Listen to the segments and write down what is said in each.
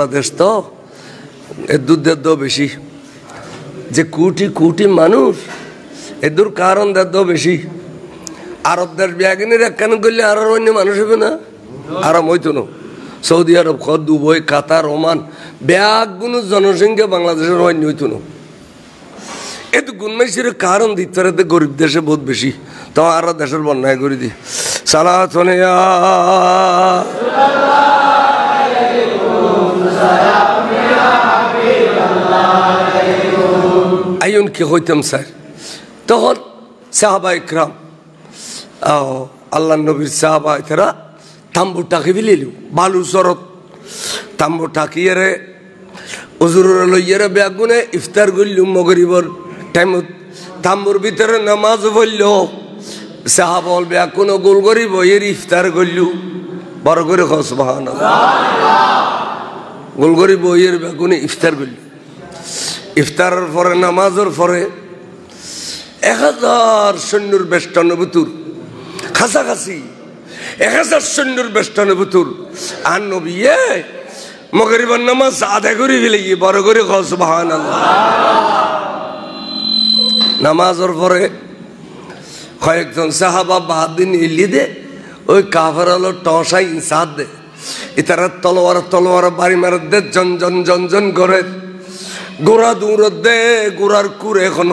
বাংলাদেশ তো এর দুধের বেশি, যে কোটি কোটি মানুষ এদুর কারণ দেওয়া বেশি। আরব দেশ ব্যাগিনীর একখান করলে আর অন্য মানুষ হবে না, আরাম হইতো না। সৌদি আরব, দুবাই, কাতার, ওমান ব্যাগুলো জনসংখ্যা বাংলাদেশের অন্য হইতো না। এত গুণমাইশির কারণ দিতে পারে গরিব দেশে বহুত বেশি, তো আরো দেশের বন্যায় করে দি সালাত আইন কি হইতাম স্যার। তখন সাহাবা ইকরাম আল্লাহ নবীর সাহাবা এরা তাম্বু টাকি ফেলিল বালু চরত, তাম্বু টাকিয়ে রে উজুরের লইয়ারে ব্যাগুনে ইফতার করলু মগরিবর টাইমত। তাম্বুর ভিতরে নামাজ পড়ল, সাহাবল ব্যাগুন গোল করিব এর ইফতার করলু। বড় করে সুবহানাল্লাহ, গোল করিব এর ব্যাগুনে ইফতার করলু। ইফতারের পরে নামাজের পরে 1000 সৈন্যর বেষ্টন বুতুর কাছাকাছি, 1000 সৈন্যর বেষ্টন বুতুর। আর নবী মগরিবার নামাজ আদায় করে ফেলে বড় করে সুবহানাল্লাহ। নামাজের পরে কয়েকজন সাহাবা বাদ দিন ইলি দে ওই কাফের হলো টসাই ইনসাদ দে, ইতারা তলোয়ার বাড়ি মারত দে, জন জন জন জন করে গোড়া দৌড়ত দে, গোড়ার কুড়ে খন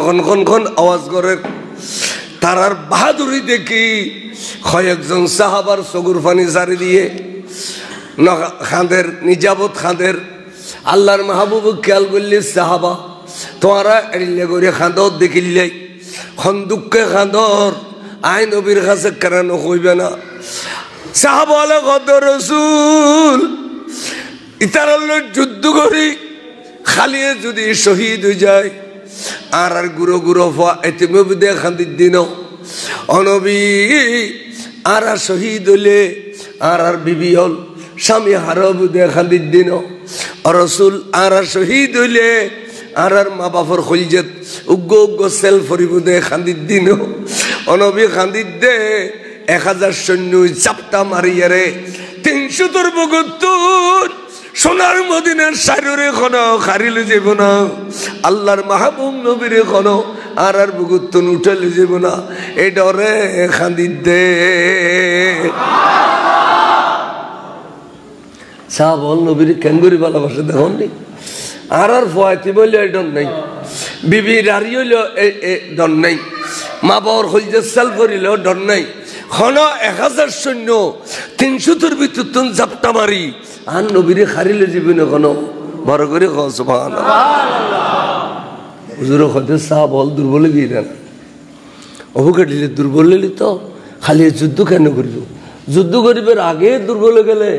আওয়াজ করে। তারার বাহাদুরি দেখি কয়েকজন সাহাবার চকুর পানি জারি দিয়ে খাঁদের নিজাবত খাঁদের। আল্লাহর মাহবুব খেয়াল করলি সাহাবা তোমরা এড়িলে করে খাঁদর দেখিলে খন্দুককে খাঁদর আই নবীর কাছে কেন কইবে না। সাহাবা কত রসুল ইতার যুদ্ধ করি খালিয়ে যদি শহীদ হয়ে যায় আর গুঁড়ো গুঁড়ো এতে খান্দির দিন অনবী আর শহীদ হলে আর বিবি হল স্বামী হারব খান্দির দিন রসুল আর শহীদ হইলে আর মা বাপর খলজেত উগ্গ উগ্গ সেল ফরিব দে খান্দির দিন অনবী খান্দির দে 1000 সৈন্য চাপটা মারিয়ারে 372 সোনার মদিনার সাইরে কোনো খারিলে যাব না, আল্লাহর মাহবুব নবীর কোনো আর বুগুত্তন উঠালে যাব না। এই ডরে খান্দির দে সাহাবল নবীর কেঙ্গুরি ভালোবাসে দেখুন নি। আর ফোয়াতি বললে এই ডর নেই, বিবি রারি হইলেও ডর নেই, মা বাবার হইলে সেল করিলেও ডর নেই। খন 1000 সৈন্য 300 ভিতর তুন জাপটা মারি আর নবীরে খারিলে জীবনে কোনো বড় করে সুবহানাল্লাহ। হুজুর হতে সাহাবল দুর্বল গিয়ে দেন অবুকে দিলে দুর্বল নিলি তো খালি যুদ্ধ কেন করিব, যুদ্ধ করিবার আগে দুর্বল গেলে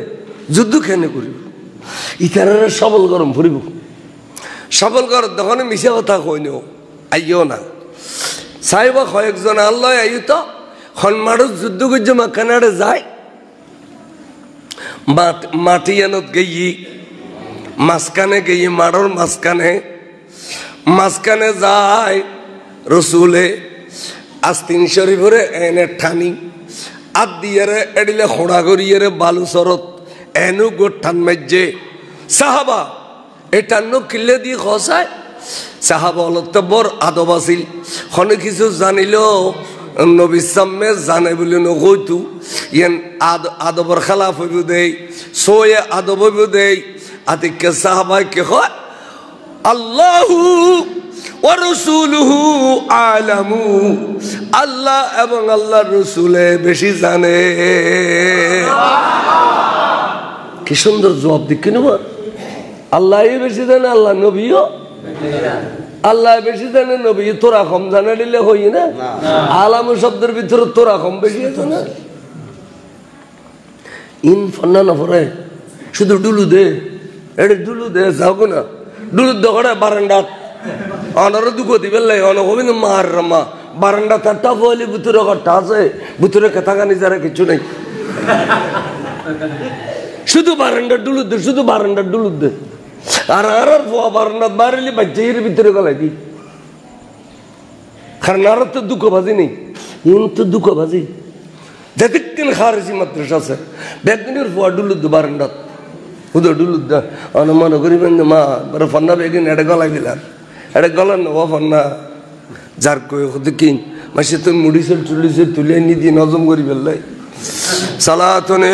যুদ্ধ কেন করিব। ইতারা সবল গরম ফুরিব, সবল কর তখন মিশে কথা কই নেও আইও না সাহেবা কয়েকজন আল্লাহ আইও তো হনমারত যুদ্ধ করছে মা কানাডে যায় মাটি এনত গেই মাঝখানে গেই মাড়র মাঝখানে যায় রসুলে আস্তিন শরীফরে এনে ঠানি আর দিয়ে এডিলে খোড়া করিয়ে বালু সরত এনু গোঠান মাইজে সাহাবা এটান্ন কিল্লে দিয়ে খসায়। সাহাবা অলত্ত বর আদব আছিল, খনে কিছু জানিল নবীর সামনে জানে বলে নকইতু ইয়ান আদবর খেলাফ হইব দেই সোয়ে আদব হইব দেই। আতিকে সাহাবাই কে হয় আল্লাহু ওয়া রাসূলুহু আলামু, আল্লাহ এবং আল্লাহর রাসূলে বেশি জানে। কি সুন্দর জবাব দিকে নেব, আল্লাহই বেশি জানে, আল্লাহ নবীও আল্লাহ বেশি জানে, নবী তোরা কম জানে দিলে হই না। আলামু শব্দের ভিতরে তোরা কম বেশি আছে না। ইন ফন্না নফরে শুধু ডুলু দে, এটা ডুলু দে যাও না, ডুলু দখড়ে বারান্ডাত অনারও দুঃখ দিবে লাই অন হবি না মার রামা বারান্ডা তারটা বলি ভিতরে ঘরটা আছে, ভিতরে কেথাকানি যারা কিছু নেই, শুধু বারান্ডার ডুলুদ দে, শুধু বারান্ডার ডুলুদ দে। আর আর বারান্ডাত বাড়িলি বাচ্চাইয়ের ভিতরে গলাই দি, কারণ আর তো দুঃখবাজি নেই, কিন্তু দুঃখবাজি যেদিন খারেজি মাদ্রাসা আছে বেদিনের ফুয়া ডুলুদ বারান্ডাত উদুদ্দা মনে করিবেন যে মা বড় ফন্না বেগিন এটা গলায় দিলাম এটা গলার নেব ফন্না যার কই কিন মাসে তো মুড়িসের চুলিসে তুলে নি দিয়ে নজম করি ফেললাই সালাতুনে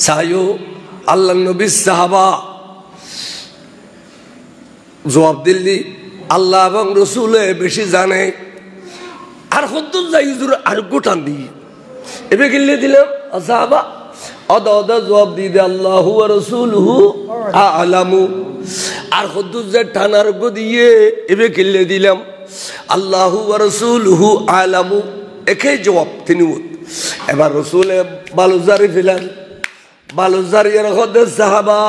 সায়ু আল্লাহ নবী সাহাবা জবাব দিল্লি আল্লাহ এবং রসুলে বেশি জানে আর কত যাই আর গোটান দিই এবার গেলে দিলাম সাহাবা অদা অদা জবাব দিয়ে দে আল্লাহু ওয়া রাসূলুহু আ'লামু আর কত যে টানার গো দিয়ে এবার গেলে দিলাম আল্লাহু ওয়া রাসূলুহু আ'লামু একই জবাব তিনি এবার রসুলে বালুজারি ফেলেন বালুজারি এর হদে সাহাবা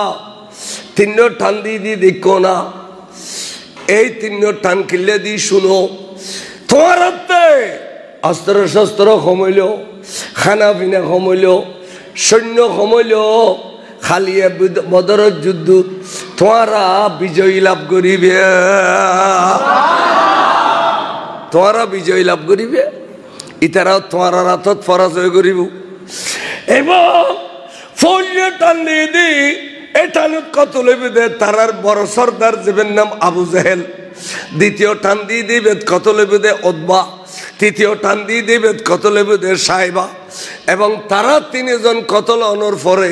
তিন টান দিয়ে দেখো না এই তিন টান কিনলে দি শুনো তোমার হাতে অস্ত্র শস্ত্র কমাইল খানা পিনা কমাইল সৈন্য কমাইল খালি বদরের যুদ্ধ তোমারা বিজয়ী লাভ করিবে তোমারা বিজয়ী লাভ করিবে ইতারা তোমার হাতত পরাজয় করিব এবং ফৌজ টান দিয়ে দি এই টানত কত লইবে দে তারার বড় সর্দার যেবের নাম আবু জাহেল দ্বিতীয় টান দিয়ে দিবে কত লইবে দে ওতবা তৃতীয় টান দিয়ে দিবে কত লইবে দে সাহেবা এবং তারা তিনজন কতল অনর পরে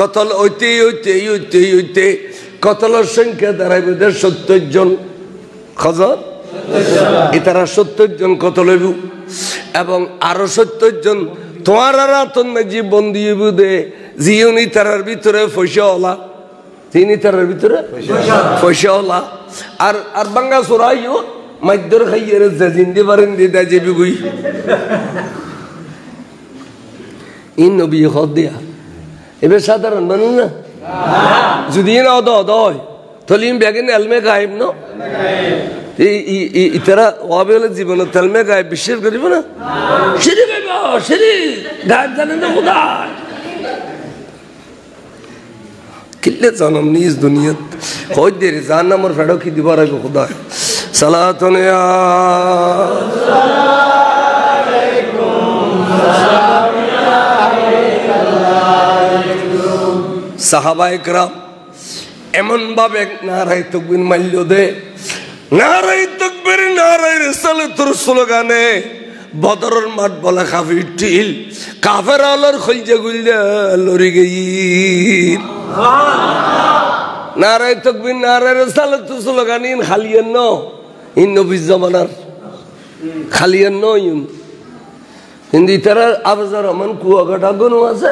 কতল ঐতে কতলের সংখ্যা দাঁড়াইবে দে 70 জন খজর ইতারা 70 জন কত লইব এবং আরো 70 জন তোমার রাতন বন্দি দে জিউনি তারার ভিতরে পয়সাওয়ালা তিনি তারার ভিতরে পয়সাওয়ালা আর আর বাঙ্গা চোরাইও মাইদর খাইয়ে জিন্দি পারেন দিদা যাবি গুই ইন নবী হদ দিয়া এবার সাধারণ মানুষ না যদি না অদ হয় তাহলে ব্যাগেন এলমে গায়েব ন ইতারা ওয়াবেলে জীবন তেলমে গায়েব বিশ্বাস করিব না সিঁড়ি গাইব সিঁড়ি গায়েব জানেন না কোথায় কিল্লে জনম নিজ দুনিয়াত কই দেরি জান আমার ফেড়ো কি দিবার আইব খোদা সালাতুন ইয়া সাহাবায়ে کرام এমন ভাবে নারায়ে তাকবীর মাইল দে নারায়ে তাকবীর নারায়ে রিসালাতুর স্লোগানে বদরের মাঠ বলা কাফির টিল কাফের আলোর খলজে গুললে লরি গই নারায়ে তাকবীর নারায়ে রিসালাতুর স্লোগানিন খালিয়ান ন ইন নবী জামানার খালিয়ান ন হিন্দি তারা আফজার রহমান কুয়াকাটা গুণ আছে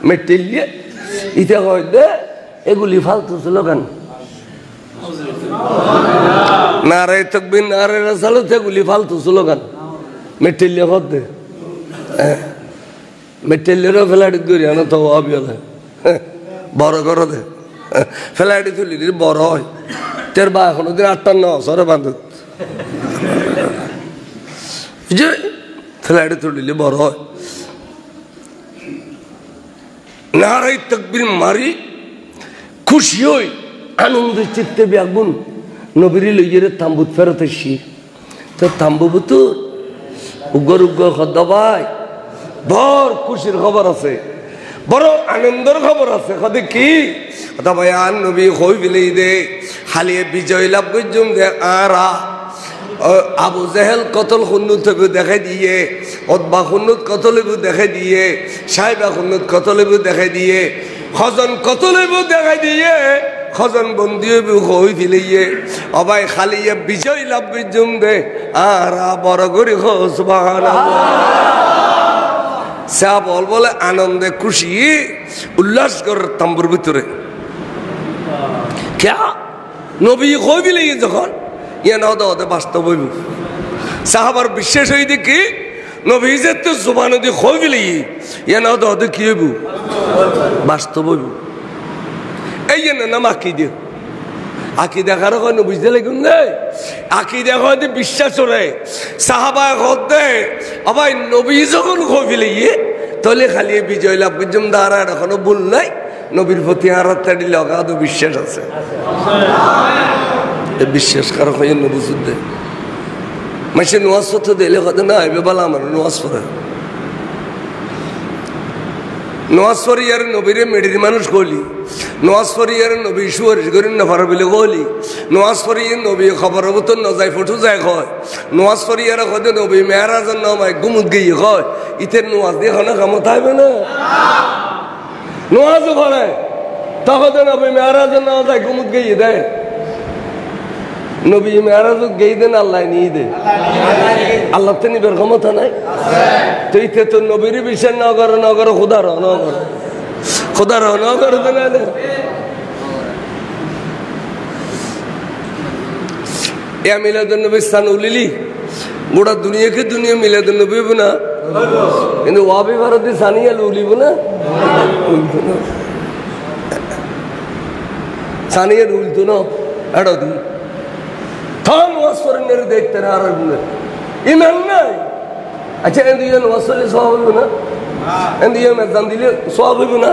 মেটেলিয়ে ইটা কয় দে এগুলি ফালতু স্লোগান নারায়ে তাকবীর নারায়ে রিসালাত এগুলি ফালতু স্লোগান মেটেলিয়ে কত দে মেটেলিয়েরও ফ্লাইট করি আনো তো আবিয়ালে বড় করে দে ফ্লাইট তুলি বড় হয় তের বা এখনো দিন 58 সরে বান্ধব ফ্লাইট তুলিলে বড় হয় নারায়ে তাকবীর মারি খুশি হই আনন্দ চিত্তে ব্যাগুন নবীর লইয়ে তাম্বুত ফেরত এসি তো তাম্বু বুতু উগর উগর খদ্দাবাই বড় খুশির খবর আছে বড় আনন্দের খবর আছে কদে কি কথা ভাই আন নবী হই বিলেই দে হালিয়ে বিজয় লাভ করজুম দে আরা আবু জাহেল কতল খুন্নুত দেখাই দিয়ে ওতবা খুন্নুত কতলেবু দেখাই দিয়ে সাহেবা খুন্নুত কতলেবু দেখাই দিয়ে খজন কতলেবু দেখাই দিয়ে খজন বন্দি হই ফিলিয়ে অবাই খালিয়ে বিজয় লাভ করজুম দে আরা বড় করি সুবহানাল্লাহ সা বল বলে আনন্দে খুশি উল্লাস কর তাম্বুর ভিতরে ক্যা নবী কই বিলে যখন ইয়া নদ ওদে বাস্তব হইব সাহাবার বিশ্বাস হই দেখি নবী যে তো জবান দি কই বিলে ইয়া নদ ওদে কি হইব বাস্তব হইব এই না নাম আকীদা আকীদা কারো কোন বুঝতে লাগুন না আকীদা কইতে বিশ্বাস করে সাহাবা কইতে আবার নবী যখন কই বিলে তলে খালি বিজয় লাভ করজম দাঁড়া এখনো ভুল নাই নবীর প্রতি আরাত্তাড়ি লাগাদ বিশ্বাস আছে বিশ্বাস কারো হয় নবী যুদ্ধে মাসে নোয়াজ পড়তে দিলে কথা না এবে বলা আমার নোয়াজ পড়ে নোয়াজ পড়ি আর নবীরে মেডির মানুষ কলি নোয়াজ পড়ি আর নবী সুয়ারিশ করি না পারা বলে কলি নোয়াজ পড়ি নবী খবর তো ন যায় ফটো যায় হয় নোয়াজ পড়ি আর হয়তো নবী মেয়ারাজন নামায় গুমুত গিয়ে হয় ইতের নোয়াজ দিয়ে খানা কামত থাকবে না নোয়াজও করে তখন নবী মেয়ারাজন নামা যায় গুমুত গিয়ে দেয় নবী মেয়ারাজ গেই দেন আল্লাহ নিয়ে দে আল্লাহ তো নিবের ক্ষমতা নাই তো ইতে তো নবীর বিষয় নগর নগর খুদা রহ নগর খুদা রহ নগর এ মিলাদুন নবী স্থান উলিলি গোটা দুনিয়াকে দুনিয়া মিলাদুন নবী না কিন্তু ওয়াবি ভারতে সানিয়া উলিব না সানিয়া উলতো না এড়ো দি থাম ওয়াসরের দেখতে আর ইমান নাই আচ্ছা এদিকে ওয়াসরে সওয়াব হইব না এদিকে মেজান দিলে সওয়াব হইব না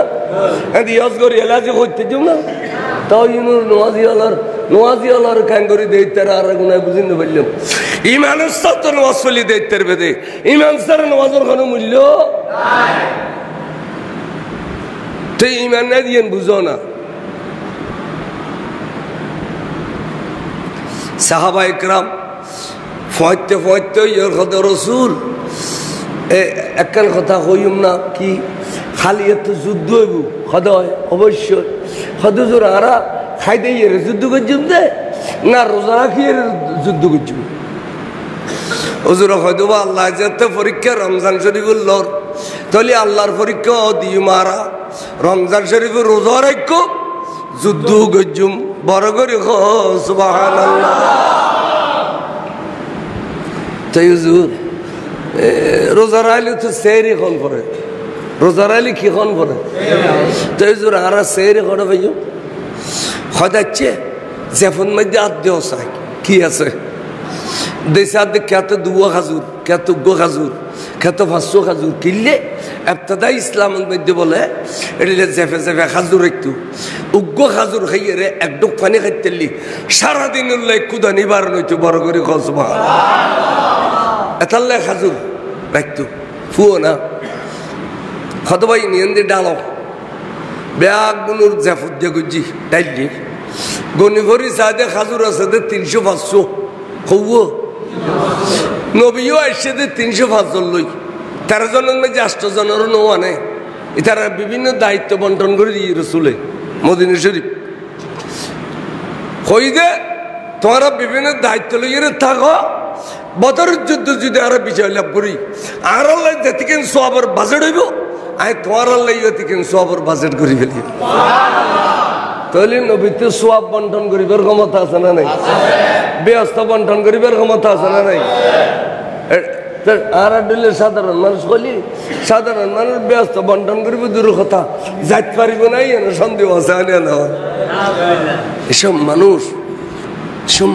এদিকে অজগর এলাজি করতে যাও না তাও ইনুর নোয়াজি আলার কাঙ্গরি দেখতে আর গুনাহ বুঝিন বললাম ইমানের সাথে ওয়াসলি দেখতে বেদে ইমান ছাড়া নওয়াজের কোনো মূল্য নাই তো ইমান না দিয়ে বুঝো না সাহাবা ইকরাম ফয়তে ফয়তে ইয়ার কথা রসুল একখান কথা কইম না কি খালি এত যুদ্ধ হইব সদয় অবশ্যই সদুজোর আরা খাই দিয়ে যুদ্ধ করছিম দে না রোজা রাখিয়ে যুদ্ধ করছিম হুজুর হয়তো বা আল্লাহ যেতে পরীক্ষা রমজান শরীফুল লর তাহলে আল্লাহর পরীক্ষা দিয়ে মারা রমজান শরীফের রোজা রাখো যুদ্ধ করছুম বড় করে সুবহানাল্লাহ তাই হুজুর রোজা রাইলে তো সেহরি খন পড়ে রোজা রাইলে কি খন পড়ে তাই হুজুর আর সেহরি করে ভাইও হদাচ্ছে জেফন মধ্যে আদ্য চাই কি আছে দেশে আদ্য খ্যাত দুয়া খাজুর খ্যাত গো খাজুর খ্যাত ভাষ্য খাজুর কিনলে এফতাদা ইসলামের মধ্যে বলে এটা জেফে জেফে খাজুর একটু উগ্র খাজুর খাইয়ে রে একডুক পানি খাইতেলি সারাদিন ক্ষুদা নিবারণ হইতো বড় করে কসবা এতাল্লে খাজুর রাখতো ফুও না হতবাই নিয়ন দিয়ে ডালো ব্যাগ গুনুর জেফত দিয়ে গুজি ডাইলি গনি ভরি সাদে খাজুর আছে 300-500 হৌও নবীও আসছে 305 জন লই 13 জনের মধ্যে 8 জনেরও নোয়া নেই এটারা বিভিন্ন দায়িত্ব বন্টন করে দিয়ে রসুলে মদিনা শরীফ হই দে তোমরা বিভিন্ন দায়িত্ব লইয়ে থাকো বদরের যুদ্ধ যদি আরো বিজয় লাভ করি আর আল্লাহ যেতিকেন সবার বাজেট হইব আই তোমার আল্লাহ যেতিকেন সবার বাজেট করি ফেলি তাহলে নবীতে সোয়াব বন্টন করিবার ক্ষমতা আছে না নাই ব্যস্ত বন্টন করিবার ক্ষমতা আছে না নাই আর দিলে সাধারণ মানুষ বলি সাধারণ মানুষ ব্যস্ত বন্টন করিব দূর কথা যাইতে পারিব নাই সন্দেহ আছে আনিয়া না এসব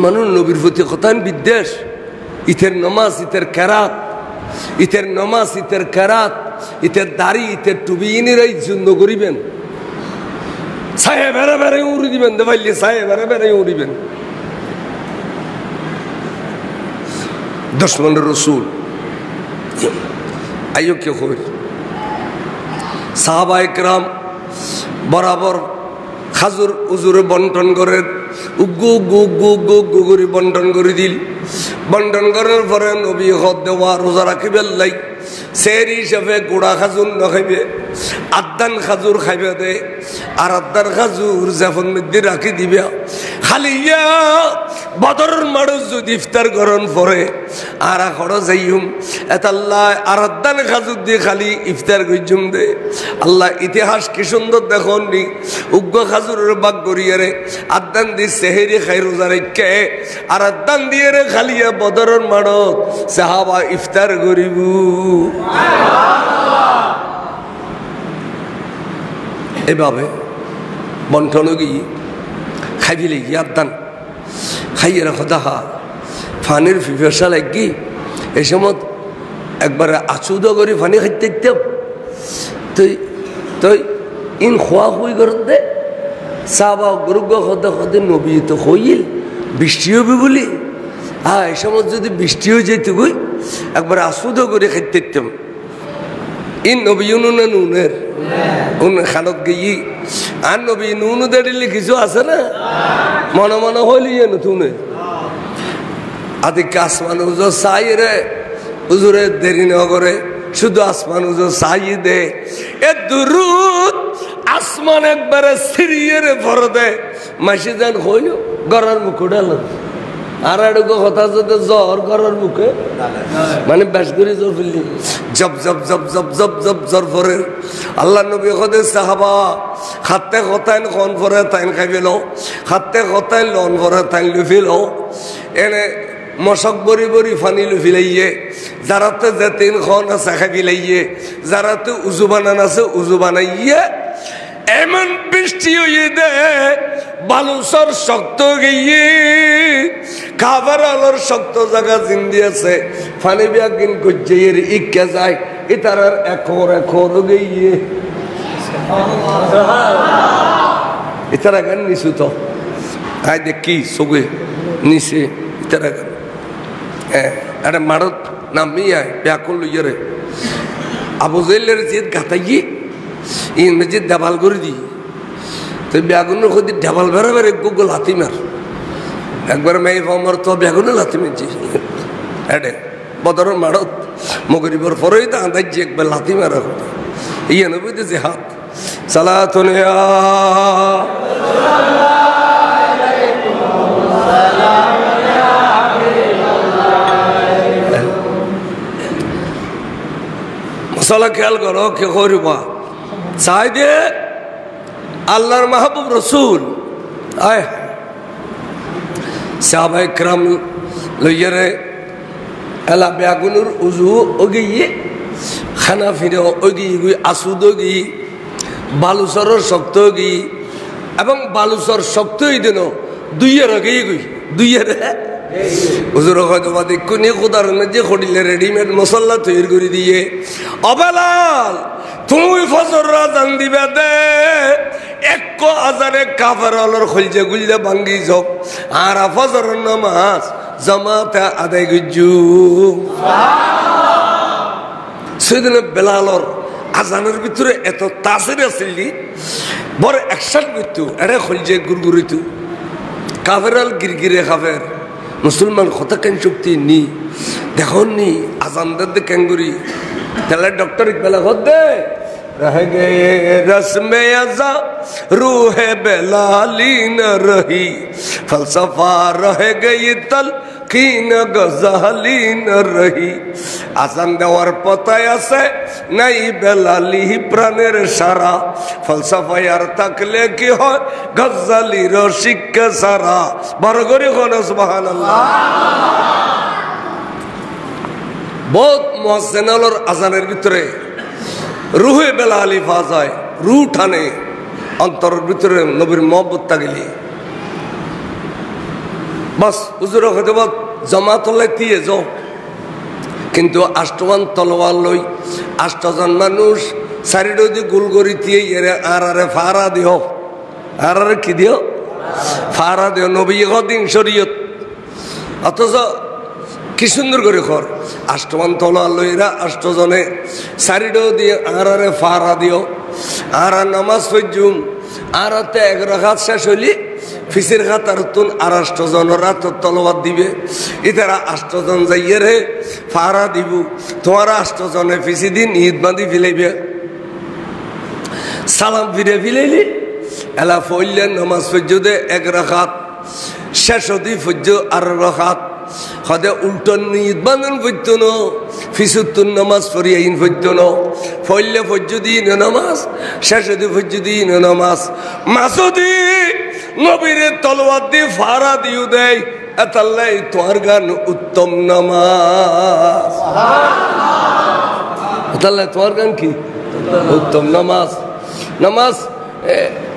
মানুষ নবীর প্রতি কথান বিদ্বেষ ইতের নমাজ ইতের কেরাত ইতের নমাজ ইতের কেরাত ইতের দাড়ি ইতের টুবি ইনিরাই জন্য করিবেন ছায়ে বেড়ে বেড়ে উড়ি দিবেন দেবাইলে ছায়ে বেড়ে বেড়ে উড়িবেন দুশমনের রসুল আইও কে খবর সাহাবা ইকরাম বরাবর খাজুর উজুরে বন্টন করে উগ্গু উগ্গু উগ্গু উগ্গু উগ্গু করে বন্টন করে দিল বন্টন করার পরে নবী হদ দেওয়া রোজা রাখিবেন লাই সেহরি হিসাবে গুড়া খাজুর না খাইবে আদান খাজুর খাইবে দে আর আদার খাজুর যখন মধ্যে রাখি দিবে খালি বদরের মানুষ যদি ইফতার করেন পরে আর খড় যাইম এতাল্লাহ আর আদান খাজুর দিয়ে খালি ইফতার করছুম দে আল্লাহ ইতিহাস কি সুন্দর দেখুন নি উগ্র খাজুরের বাগ করিয়ে রে আদান দিয়ে সেহেরি খাই রোজা রেখে আর আদান দিয়ে রে খালিয়া বদরের মানুষ সাহাবা ইফতার করিব এভাবে বন্টন গিয়ে খাইবিলে গিয়ে আদান খাইয়ে রাখো দাহা ফানির ফিফেসা লাগি এই সময় একবারে আচুদ করে ফানি খাইতে দিতাম তুই ইন খোয়া খুই করত দে চাবা গরুগ খদে খদে নবী তো হইল বৃষ্টি হবে বলি হ্যাঁ এই সময় যদি বৃষ্টি হয়ে যেত গই একবার আসুদ করে খাইতে দিতাম ইন নবী নুনে নুনের খানত গিয়ে আর নবী নুনু দাঁড়িয়ে কিছু আছে না মনে মনে হইলি নতুনে আদিকে আসমান উজোর চাই রে হুজুরে দেরি ন করে শুধু আসমান উজোর চাই দে এ দুরুদ আসমান একবারে সিরিয়ে রে ভরে দে মাসি যান হইল গড়ার মুখ উঠাল আর এটুকু কথা যদি জ্বর গড়ার মুখে মানে বেশ করে জ্বর ফেললি জব জব জব জব জব জব জ্বর ভরে আল্লাহ নবী কদে সাহাবা খাতে কথাইন খন ভরে তাইন খাই পেল খাতে কথাইন লন ভরে তাইন লুই ফেল এনে মশক বরি বরি ফানি লুই ফেলাইয়ে যারাতে যে তিন খন আছে খাই ফেলাইয়ে যারাতে উজু বানান আছে উজু বানাইয়ে এমন বৃষ্টি হয়ে দে বালুসর শক্ত গিয়ে খাবার আলোর শক্ত জায়গা জিন্দি আছে ফানি বিয়াকিন করছে এর ইকে যায় এটার এখন এখন গিয়ে এটার গান নিছু তো আই দেখি সবে নিচে এটার গান হ্যাঁ একটা মারত নামি আয় ব্যাকুল লইয়ে রে আবু জেলের জেদ গাতাইয়ে ইংরেজি দেবাল করে দিই তো বেগুনের খুদি দেবাল বেড়া বেড়ে গুগল হাতি মার একবার মেয়ে আমার তো বেগুনে লাথি মেরছি এডে বদরের মারত মগরিবর পরেই তো আন্দাজ একবার লাথি মারা কথা ইয়ে নবী যে হাত সালাতুন মশলা খেয়াল করো কে করবা চাই দে আল্লাহর মাহবুব রসুল আয় সাহাবায়ে কেরাম লইয়ারে এলা বেগুনুর উজু ওগিয়ে খানা ফিরে ওগিয়ে গুই আসুদ গি বালুসরের শক্ত গি এবং বালুসর শক্তই দেন দুইয়ের গিয়ে গুই দুইয়ের হুজুর হয়তো বাদে কোনে খোদার যে খড়িলে রেডিমেড মশলা তৈরি করে দিয়ে অবেলাল তুমি ফজর রাজান দিবে দে এক আজারে কাফের আলোর খলজে গুলজে ভাঙ্গি যোগ আর ফজর নামাজ জামাতে আদায় গুজু সেদিন বেলালর আজানের ভিতরে এত তাসির আছিল বড় একসাথ মৃত্যু এরে খলজে গুরগুরিতু কাফের আল গিরগিরে কাফের মুসলমান কথা কেন শক্তি নি দেখুন নি আজানদের দে ক্যাঙ্গুরি তাহলে ডক্টর ইকবাল দে रह गए रस्मे अज़ा रूह बेलाली न रही फलसफा रह गई तलकीन गजाली न रही आसान देवार पताय আছে নাই বেলালি প্রাণের সারা ফলসফা আর তাকলে কি হয় গজালির শিক্ষা সারা বড় করে কোন সুবহানাল্লাহ বহুত মুয়াজ্জিনালর আজানের ভিতরে রুহে বেলালি ফাজায় রু টানে অন্তরের ভিতরে নবীর মহব্বত তাগিলি বাস হুজুর হয়তো জমাতলে দিয়ে যাও কিন্তু আষ্টমান তলোয়ার লই 8 জন মানুষ চারিডো দিয়ে গোল করে দিয়ে এরে আরে ফারা দিও আরে কি দিও ফারা দিও নবী দিন শরীয়ত অথচ কি সুন্দর করে কর 8 মান তলোয়ার লইরা 8 জনে চারিডো দিয়ে আরে ফারা দিও আর নামাজ পড়জুম আরতে এক রাকাত শেষ হইলি ফিসির খাতার তুন আর 8 জন রাত তলোয়ার দিবে ইতারা 8 জন যাইয়ে রে ফারা দিব তোমার 8 জনে ফিসি দিন ঈদ বাঁধি ফিলাইবে সালাম ফিরে ফিলাইলি এলা ফইলেন নামাজ পড়জুদে এক রাকাত শেষ হদি ফজ্জ আর রাকাত হদে উল্টন ঈদ বাঁধন পড়তো না ফিসুত্তুন নামাজ পড়িয়ে ইন পড়তো না ফইলে ফজ্জুদিন নামাজ শেষ হদি ফজ্জুদিন নামাজ মাসুদি নবীরে তলোয়ার দিয়ে ফারা দিও দেয় এতাল্লাই তোমার গান উত্তম নামাজ এতাল্লাই তোমার গান কি উত্তম নামাজ নামাজ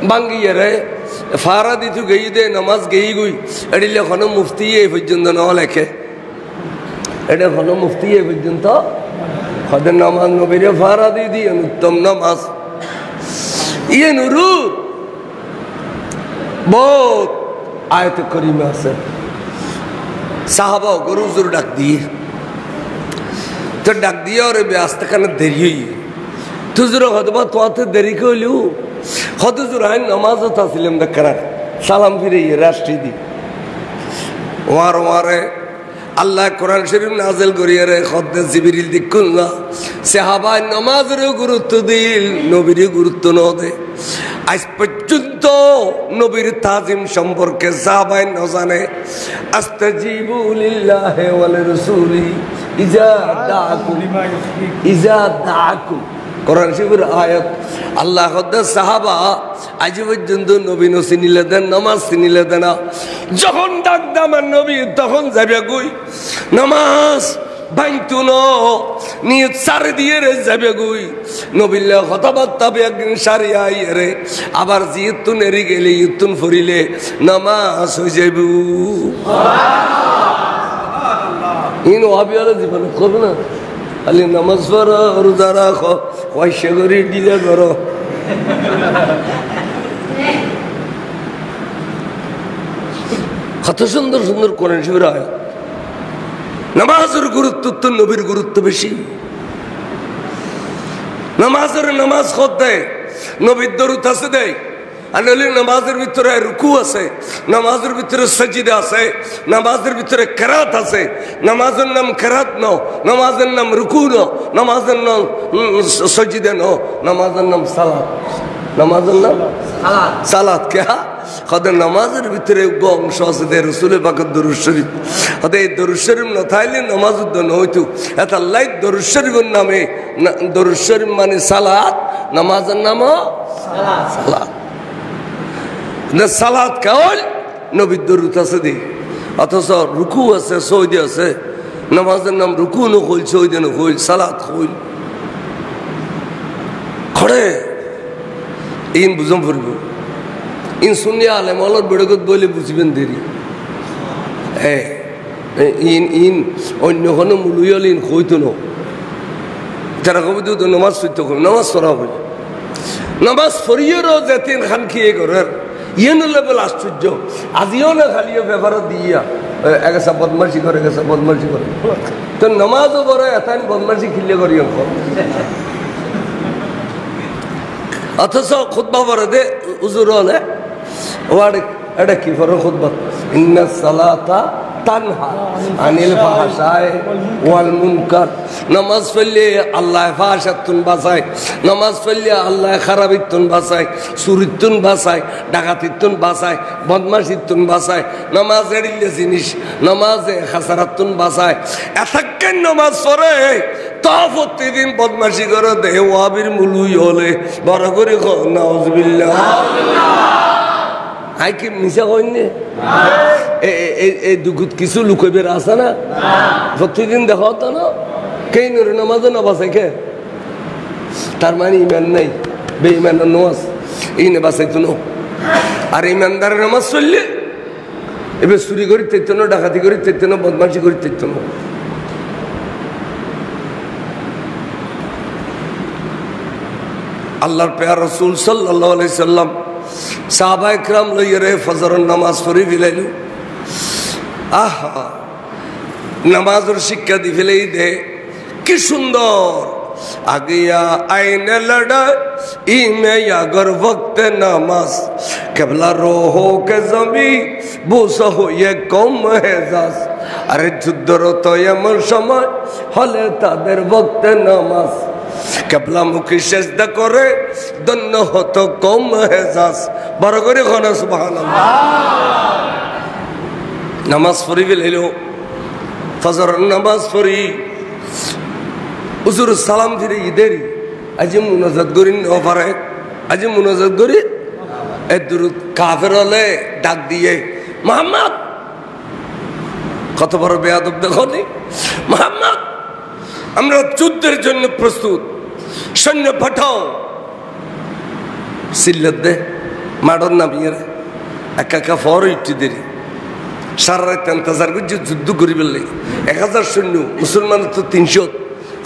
বাঙ্গিয়ে রে ফারা দিতু গেই দে নামাজ গেই গই এডিলে কোনো মুফতি এই পর্যন্ত না লেখে এটা কোনো মুফতি এই পর্যন্ত হদের নামাজ নবীরে ফারা দিয়ে দিয়ে উত্তম নামাজ ইয়ে নুরু বহুত আয়াত করিমে আছে সাহাবা গরু হুজুর ডাক দিয়ে তো ডাক দিয়ে ওরে ব্যস্তখানে দেরি হই তুজুর হতবা তোতে দেরি কইলু হতুজুর আইন নামাজত আসিলাম দেখা সালাম ফিরে রাষ্ট্রী দি ওয়ারে আল্লাহ কোরআন শরীফ নাযিল করিয়ে রে খদ্দে জিবরিল দিকুন না সাহাবা নামাজের গুরুত্ব দিল নবীর গুরুত্ব ন দে আজ পর্যন্ত নবীর তাজিম সম্পর্কে সাহাবাই ন জানে আস্তাজিবু লিল্লাহি ওয়াল রাসূলি ইজা দাআকুম কোরআন শরীফের আয়াত আল্লাহ খদ্দে সাহাবা আজ পর্যন্ত নবী ন চিনিলে দেন নামাজ চিনিলে দেন যখন ডাক দামান নবী তখন যাবে কই নামাজ বাইতু ন নিয়ত সারে দিয়ে রে যাবে কই নবিল্লা কথাবার্তা একদিন সারি আই রে আবার জিয়তুন এরি গেলে ইয়তুন ফরিলে নামাজ হয়ে যাইব সুবহানাল্লাহ ইন ওয়াবিয়ালা জীবন করবে না খালি নামাজ পড়ো রোজা রাখো পয়সা করে দিলে করো কত সুন্দর সুন্দর কোরআন শরীফের আয়াত নামাজের গুরুত্ব তো নবীর গুরুত্ব বেশি নামাজের নামাজ খত দেয় নবীর দরুদ আছে দেয় আর নইলে নামাজের ভিতরে রুকু আছে নামাজের ভিতরে সাজদা আছে নামাজের ভিতরে কেরাত আছে নামাজের নাম কেরাত ন নামাজের নাম রুকু ন নামাজের নাম সাজদা ন নামাজের নাম সালাত নামাজের নাম সালাত কে কত নামাজের ভিতরে অংশ আছে দে রাসূলের পাকের দরুদ শরীফ হতে এই দরুদ শরীফ না থাইলে নামাজ উদ্দ হইতো এত আল্লাহ দরুদ শরীফের নামে দরুদ শরীফ মানে সালাত নামাজের নাম সালাত না সালাত কেবল নবীর দরুদ আছে দে অথচ রুকু আছে সৌদি আছে নামাজের নাম রুকু ন কইল সৌদি ন কইল সালাত কইল খড়ে ইন বুঝম ফুরব ইন শুনিয়া আলেম অলর বেড়গত বলে বুঝবেন দেরি ইন ইন অন্য কোনো মুলুইল ইন কইতো ন যারা কবি তো নামাজ সত্য কবি নামাজ পড়া বলে নামাজ পড়িয়েরও যেতেন খান খেয়ে করার ইয়েন লেভেল আশ্চর্য আজিও না খালিও ব্যাপারও দিয়া এগেছা বদমাসি করে গেছে বদমাসি করে তো নামাজও বড় এতান বদমাসি খিলে করি অথচ খুতবা পড়ে দে উজুর হলে ওয়ার এটা কি পড়ো খুতবা ইন্না সালাতা তানহা আনিল ফাহশায় ওয়াল মুনকার নামাজ পড়লে আল্লাহ ফাহশাতুন বাঁচায় নামাজ পড়লে আল্লাহ খারাপিতুন বাঁচায় চুরিতুন বাঁচায় ডাকাতিতুন বাঁচায় বদমাশিতুন বাঁচায় নামাজ এড়িলে জিনিস নামাজে খাসারাতুন বাঁচায় এতক্ষণ নামাজ পড়ে তা প্রতিদিন বদমাশি করে দেহ ওয়াবির মুলুই হলে বড় করে নাউজুবিল্লাহ আই কি মিশা কইনে এই দুগুত কিছু লুকইবের আছে না প্রতিদিন দেখো তো না কেই নুর নামাজও না বাঁচাই কে তার মানে ইমান নাই বেঈমানের নামাজ এই নে বাঁচাইতো না আর ইমানদারের নামাজ চললে এবার চুরি করি তেতো না ডাকাতি করি তেতো না বদমাশি করি তেতো না আল্লাহর পেয়ার রাসূল সাল্লাল্লাহু আলাইহি সাল্লাম সাহাবা ইকরাম লইয়া রে ফজরের নামাজ পড়ি ফেলাইলু আহা নামাজের শিক্ষা দি ফেলেই দে কি সুন্দর আগিয়া আইনে লড়া ইমে अगर वक्त नमाज केबला रोहो के जमी बुसा हो ये कौम एजाज अरे যুদ্ধরত এমন সময় হলে তাদের वक्त नमाज কেবলা মুখে সেজদা করে ধন্য হতো কম এজাজ বড় করে কোন সুবহানাল্লাহ নামাজ পড়ি ফেলাইলো ফজর নামাজ পড়ি হুজুর সালাম ফিরে ইদেরি আজি মুনাজাত করি নপারে আজি মুনাজাত করি এ দুরুদ কাফের হলে ডাক দিয়ে মুহাম্মদ কত বড় বেয়াদব দেখো নি মুহাম্মদ আমরা যুদ্ধের জন্য প্রস্তুত সৈন্য পাঠাও সিল্লত দে মাডর নামিয়ে একা একা ফর ইটি দেরি সারা রাত ইন্তজার করছি যুদ্ধ করি বললে 1000 সৈন্য মুসলমান তো 300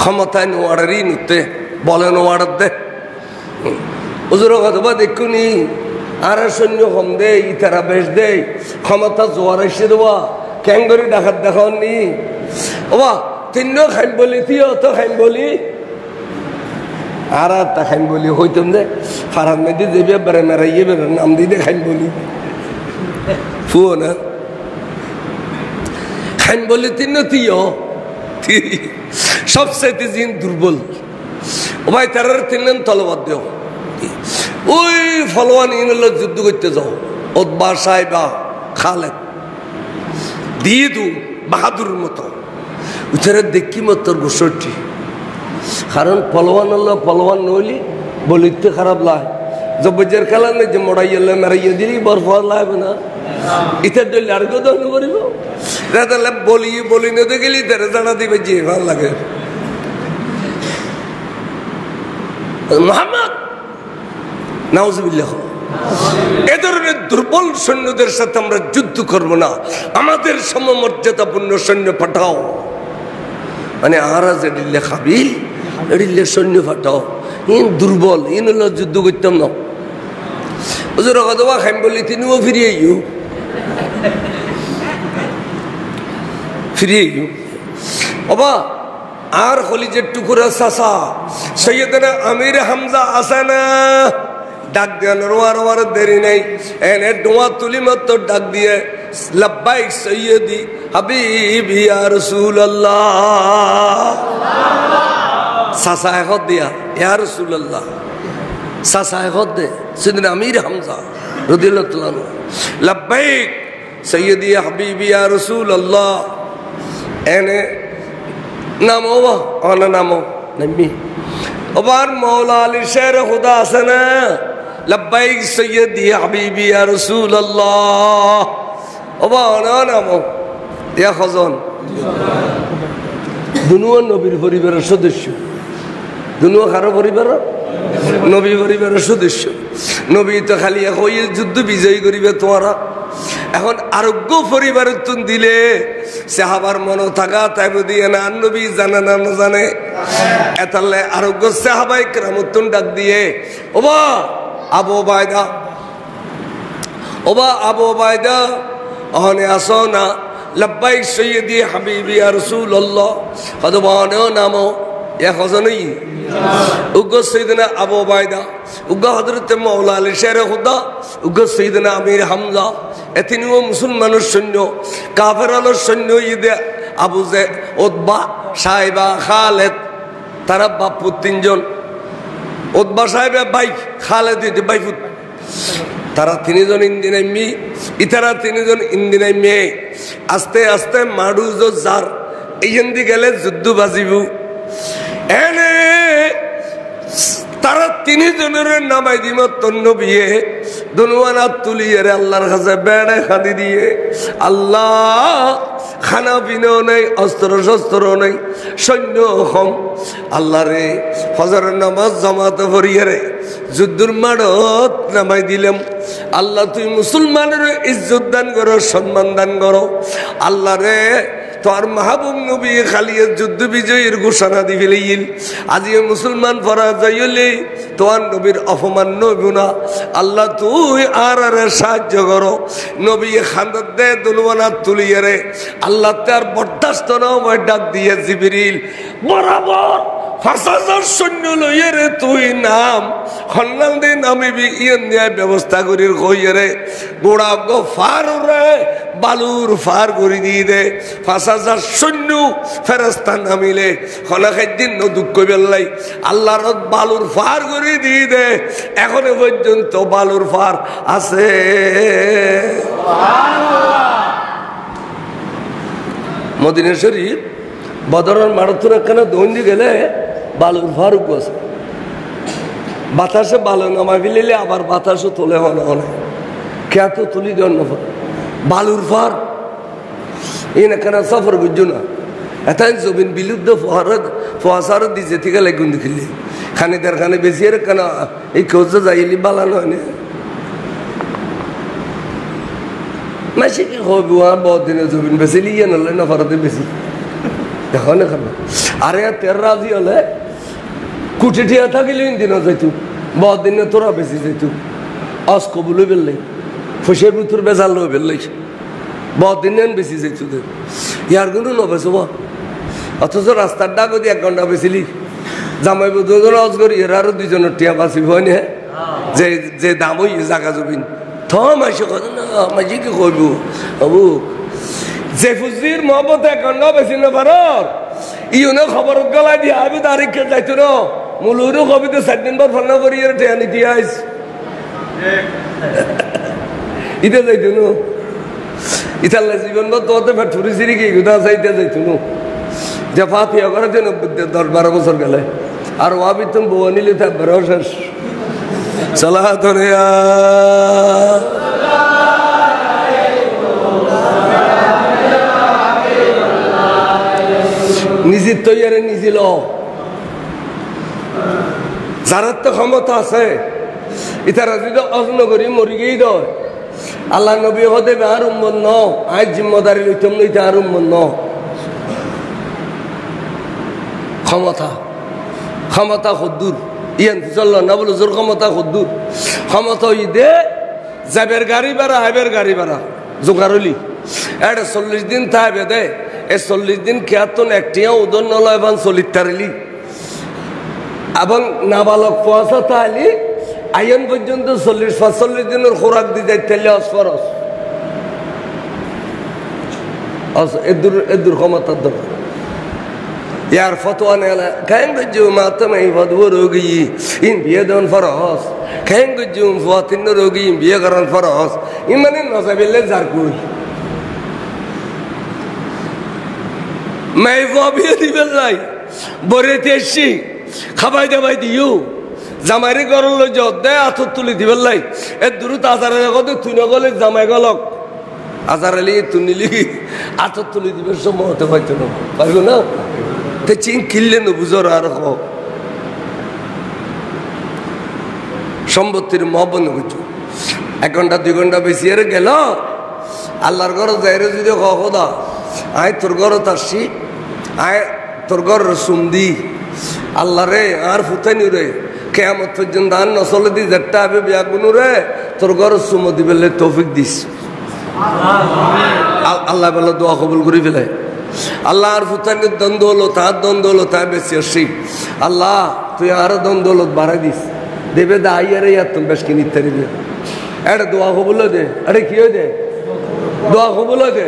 ক্ষমতায় নোয়াড়ারই নুতে বলে নোয়াড়ার দে হুজুর কথা দেখুনি আর সৈন্য কম দে ইতারা বেশ দে ক্ষমতা জোয়ার এসে দেওয়া ক্যাঙ্গরি ডাকাত দেখাওনি ওবা তিনও খাইম বলি তুইও তো খাইম বলি আর তা খাইম বলি হইতাম যে ফারাদ মেদি দেবে বেড়ে মেরাইয়ে বেড়ে নাম দিয়ে খাইম বলি ফুও না খাইম বলি তিন তুইও সবচেয়ে জিন দুর্বল ও ভাই তার তিনজন তলবাদ দেও ওই ফলোয়ান ইনল যুদ্ধ করতে যাও ওদবা সাহেবা খালেদ দিয়ে দু বাহাদুর মতো উচারে দেখি মতো গোসরটি কারণ পলওয়ান হল পলওয়ান নইলি বলিতে খারাপ লাগে জব্বজের খেলা নেই যে মরাইলে মেরাইয়া দিলি বরফ লাগবে না ইতার ডলি আর কেউ দণ্ড করিব তাহলে বলি না তো গেলি তারা জানা দিবে যে ভালো লাগে মোহাম্মদ নাউজুবিল্লাহ এ ধরনের দুর্বল সৈন্যদের সাথে আমরা যুদ্ধ করব না আমাদের সমমর্যাদাপূর্ণ সৈন্য পাঠাও মানে আরাজ এডিল্লে খাবিল এডিল্লে সৈন্য পাঠাও ইন দুর্বল ইন হলো যুদ্ধ করতাম না হুজুর কতবা খাইম বলি তিনিও ফিরিয়ে বাবা আর খলিজের টুকুরা চাচা সৈয়দনা আমির হামজা আছে না ডাক দিয়ে রোয়ার দেরি নেই এনে ডোয়া তুলি মতো ডাক দিয়ে লব্বাইক সৈয়দি হাবিবি ইয়া রাসূলুল্লাহ চাচা এখন দিয়া ইয়া রাসূলুল্লাহ চাচা এখন দে সৈয়দনা আমির হামজা রাদিয়াল্লাহু তাআলা লব্বাইক সৈয়দি হাবিবি ইয়া রাসূলুল্লাহ এনে নামো অনা নামো নবী ওবার মৌলা আলী শের খুদা আছে না লব্বাইক সৈয়দি হাবিবি ইয়া রাসূলুল্লাহ ওবা অনা নামো ইয়া খজন দুনুয়া নবীর পরিবারের সদস্য দুনুয়া কারো পরিবার নবী পরিবারের সদস্য নবী তো খালি এখন যুদ্ধ বিজয়ী করিবে তোমারা এখন আরোগ্য পরিবারের তুন দিলে সাহাবার মনে থাকা তাই দিয়ে না নবী জানে না জানে এতালে আরোগ্য সাহাবাই কেরামতুন ডাক দিয়ে ওবা আবু ওবায়দা অহনে আসো না লব্বাইক সৈয়দি হাবিবি ইয়া রাসূলুল্লাহ কদবানো নামো ইয়া খজনই উগ্র সৈয়দনা আবু ওবায়দা উগ্র হযরত মাওলা আলী শের খুদা উগ্র সৈয়দনা আমির হামজা এতিনিও মুসলমানের সৈন্য কাফের আলোর সৈন্য ঈদে আবু জে উতবা সাহেবা খালেদ তারা বাপু তিনজন উতবা সাহেবের ভাই খালেদ ভাইপুত তারা তিনজন ইন্দিনাই মি ইতারা তিনজন ইন্দিনাই মেয়ে আস্তে আস্তে মাডুজ জার এইখান গেলে যুদ্ধ বাজিবু এনে তারা তিনজনের নামাই দিম তন্ন বিয়ে দুনুয়ানা তুলিয়ে রে আল্লাহর কাছে বেড়ে খাদি দিয়ে আল্লাহ খানা পিনাও নেই অস্ত্র শস্ত্র নেই সৈন্য কম আল্লাহ রে ফজরের নামাজ জামাতে পড়িয়ে রে যুদ্ধের মাঠত নামাই দিলাম আল্লাহ তুই মুসলমানের ইজ্জত দান করো সম্মান দান করো আল্লাহ রে তোর মাহবুব নবী খালিয়ে যুদ্ধ বিজয়ের ঘোষণা দি ফেলেইল আজি মুসলমান পরাজয় হলে তোর নবীর অপমান নইব না আল্লাহ তুই আর সাহায্য করো নবী খান্দত দে দুলওয়ানা তুলিয়ে রে আল্লাহ তার বরদাস্ত নয় ডাক দিয়ে জিবরিল বরাবর ৫,০০০ সৈন্য লইয়ে রে তুই নাম খন্নাল দিন নামিবি ইয়েন ন্যায় ব্যবস্থা করির কইয়ে রে গোড়া গো ফার রে বালুর ফার করে দিয়ে দে ৫,০০০ সৈন্য ফেরেস্তা নামিলে খনাখাইদিন দুঃখ বেল্লাই আল্লাহর বালুর ফার করে দিয়ে দে এখনো পর্যন্ত বালুর ফার আছে মদিনা শরীফ বদরের মারাথন একখানে দৌড়ি গেলে বালুর ফারুক আছে বাতাসে বালু নামাই ফেলিলে আবার বাতাসও তোলে অনেক খ্যাত তুলি দেন বালুর ফার এন একখানা সফর বুঝছো না এটাই জমিন বিলুদ্ধ ফোয়াশার দিছে ঠিক আছে গুন্দি খেললি খানে দেড় খানে বেশি আর কেন এই খোঁজ যাইলি বালা নয় না মাসে কি হবি বহুত দিনে জমিন বেশি লিয়ে নলে না ফারাতে বেশি দেখো না খাবে আরে তের রাজি হলে কুটি ঠিয়া থাকিলে দিন যাইতু বহুত দিনে তোরা বেশি যাইতু আজ কবুলে বেললাই ফুসের ভিতর বেজাল লই বেললাই বহুদিন বেশি যাইতো ইয়ার কোনো নবেছো অথচ রাস্তার ডাক দিয়ে 1 ঘন্টা বেছিলি জামাই দুজন অজ করি এর আরো 2জনের টিয়া বাঁচিব হয়নি হ্যাঁ যে যে দাম হই জাগা জমিন মাসে কথা না মাঝি কি কইব বাবু যে ফুজির মহব্বত 1 ঘন্টা বেশি না পারর ইউনো খবর গলাই দিয়ে আমি তারিখে যাইতো না মুলুরও কবিতা 7 দিন পর ফোন করি এর টিয়া নিতে আইস ইতে যাইতো না ইতাল্লা জীবন তোতে ঠুরি সিরি কি গুদা চাইতে যাইতো না যে ফাতিয়া করার জন্য 10-12 বছর গেলে আর ওয়াবি তুমি বউ নিলে তা বড় শেষ সালাতুয়া নিজে তৈয়ারে নিজে ল যারা তো ক্ষমতা আছে ইতারা যদি অজন্য করি মরি গিয়ে দয় আল্লাহ নবী হতে আর উম্মত ন আজ জিম্মদারি লইতাম লইতে আর উম্মত ন ক্ষমতা ক্ষমতা খুদ্দুর ইয়ান চলল না বলো জোর ক্ষমতা খুদ্দুর ক্ষমতা ওই দে যাবের গাড়ি ভাড়া আইবের গাড়ি ভাড়া জোগারলি এটা 40 দিন থাকবে দে এই 40 দিন খেয়াতন একটিয়া উদর নলয় এবং 40 তারিলি এবং নাবালক পয়সা তাহলে আইন পর্যন্ত 40-45 দিনের খোরাক দিয়ে যাইতে অসফরস এদুর ক্ষমতার দরকার ইয়ার ফতোয়া নেলা কেন গজু মাতম এই ফতোয়া রোগী ইন বিয়ে দেন ফরস কেন গজু ফাতিন রোগী বিয়ে করান ফরস ইমানে নসাবিলে জার কই মাই বিয়ে দিবে যাই বরে তেছি খাবাই দাবাই দিও জামাইরে গরল যত দেয় আথর তুলি দিবেন লাই এর দূরত আজারে গদে তুই না গলে জামাই গলক আজার আলি তুই নিলি আথর তুলি দিবেন সময় হতে পারতো না পারবো না তে চিন কিনলে না বুঝর আর সম্পত্তির মহব্বত করছো 1 ঘন্টা 2 ঘন্টা বেশি এর গেল আল্লাহর ঘর যাইরে যদি খোদা আয় তোর ঘর আসছি আয় তোর ঘর সুন্দি আল্লাহ রে আর ফুতাইনি রে কেয়ামত পর্যন্ত আর নসলে দি যেটা হবে বিয়াগুনু রে তোর ঘর সুমো দিবেলে তৌফিক দিস আল্লাহ বলে দোয়া কবুল করে ফেলে আল্লাহ আর ফুতাইনির দ্বন্দ্ব হলো তার দ্বন্দ্ব হলো তাই বেশি আসি আল্লাহ তুই আরো দ্বন্দ্ব হলো বাড়াই দিস দেবে দা আইয়ারে ইয়ার তুমি বেশ কিনি ইত্যাদি এটা দোয়া কবুল দে আরে কি দে দোয়া কবুল দে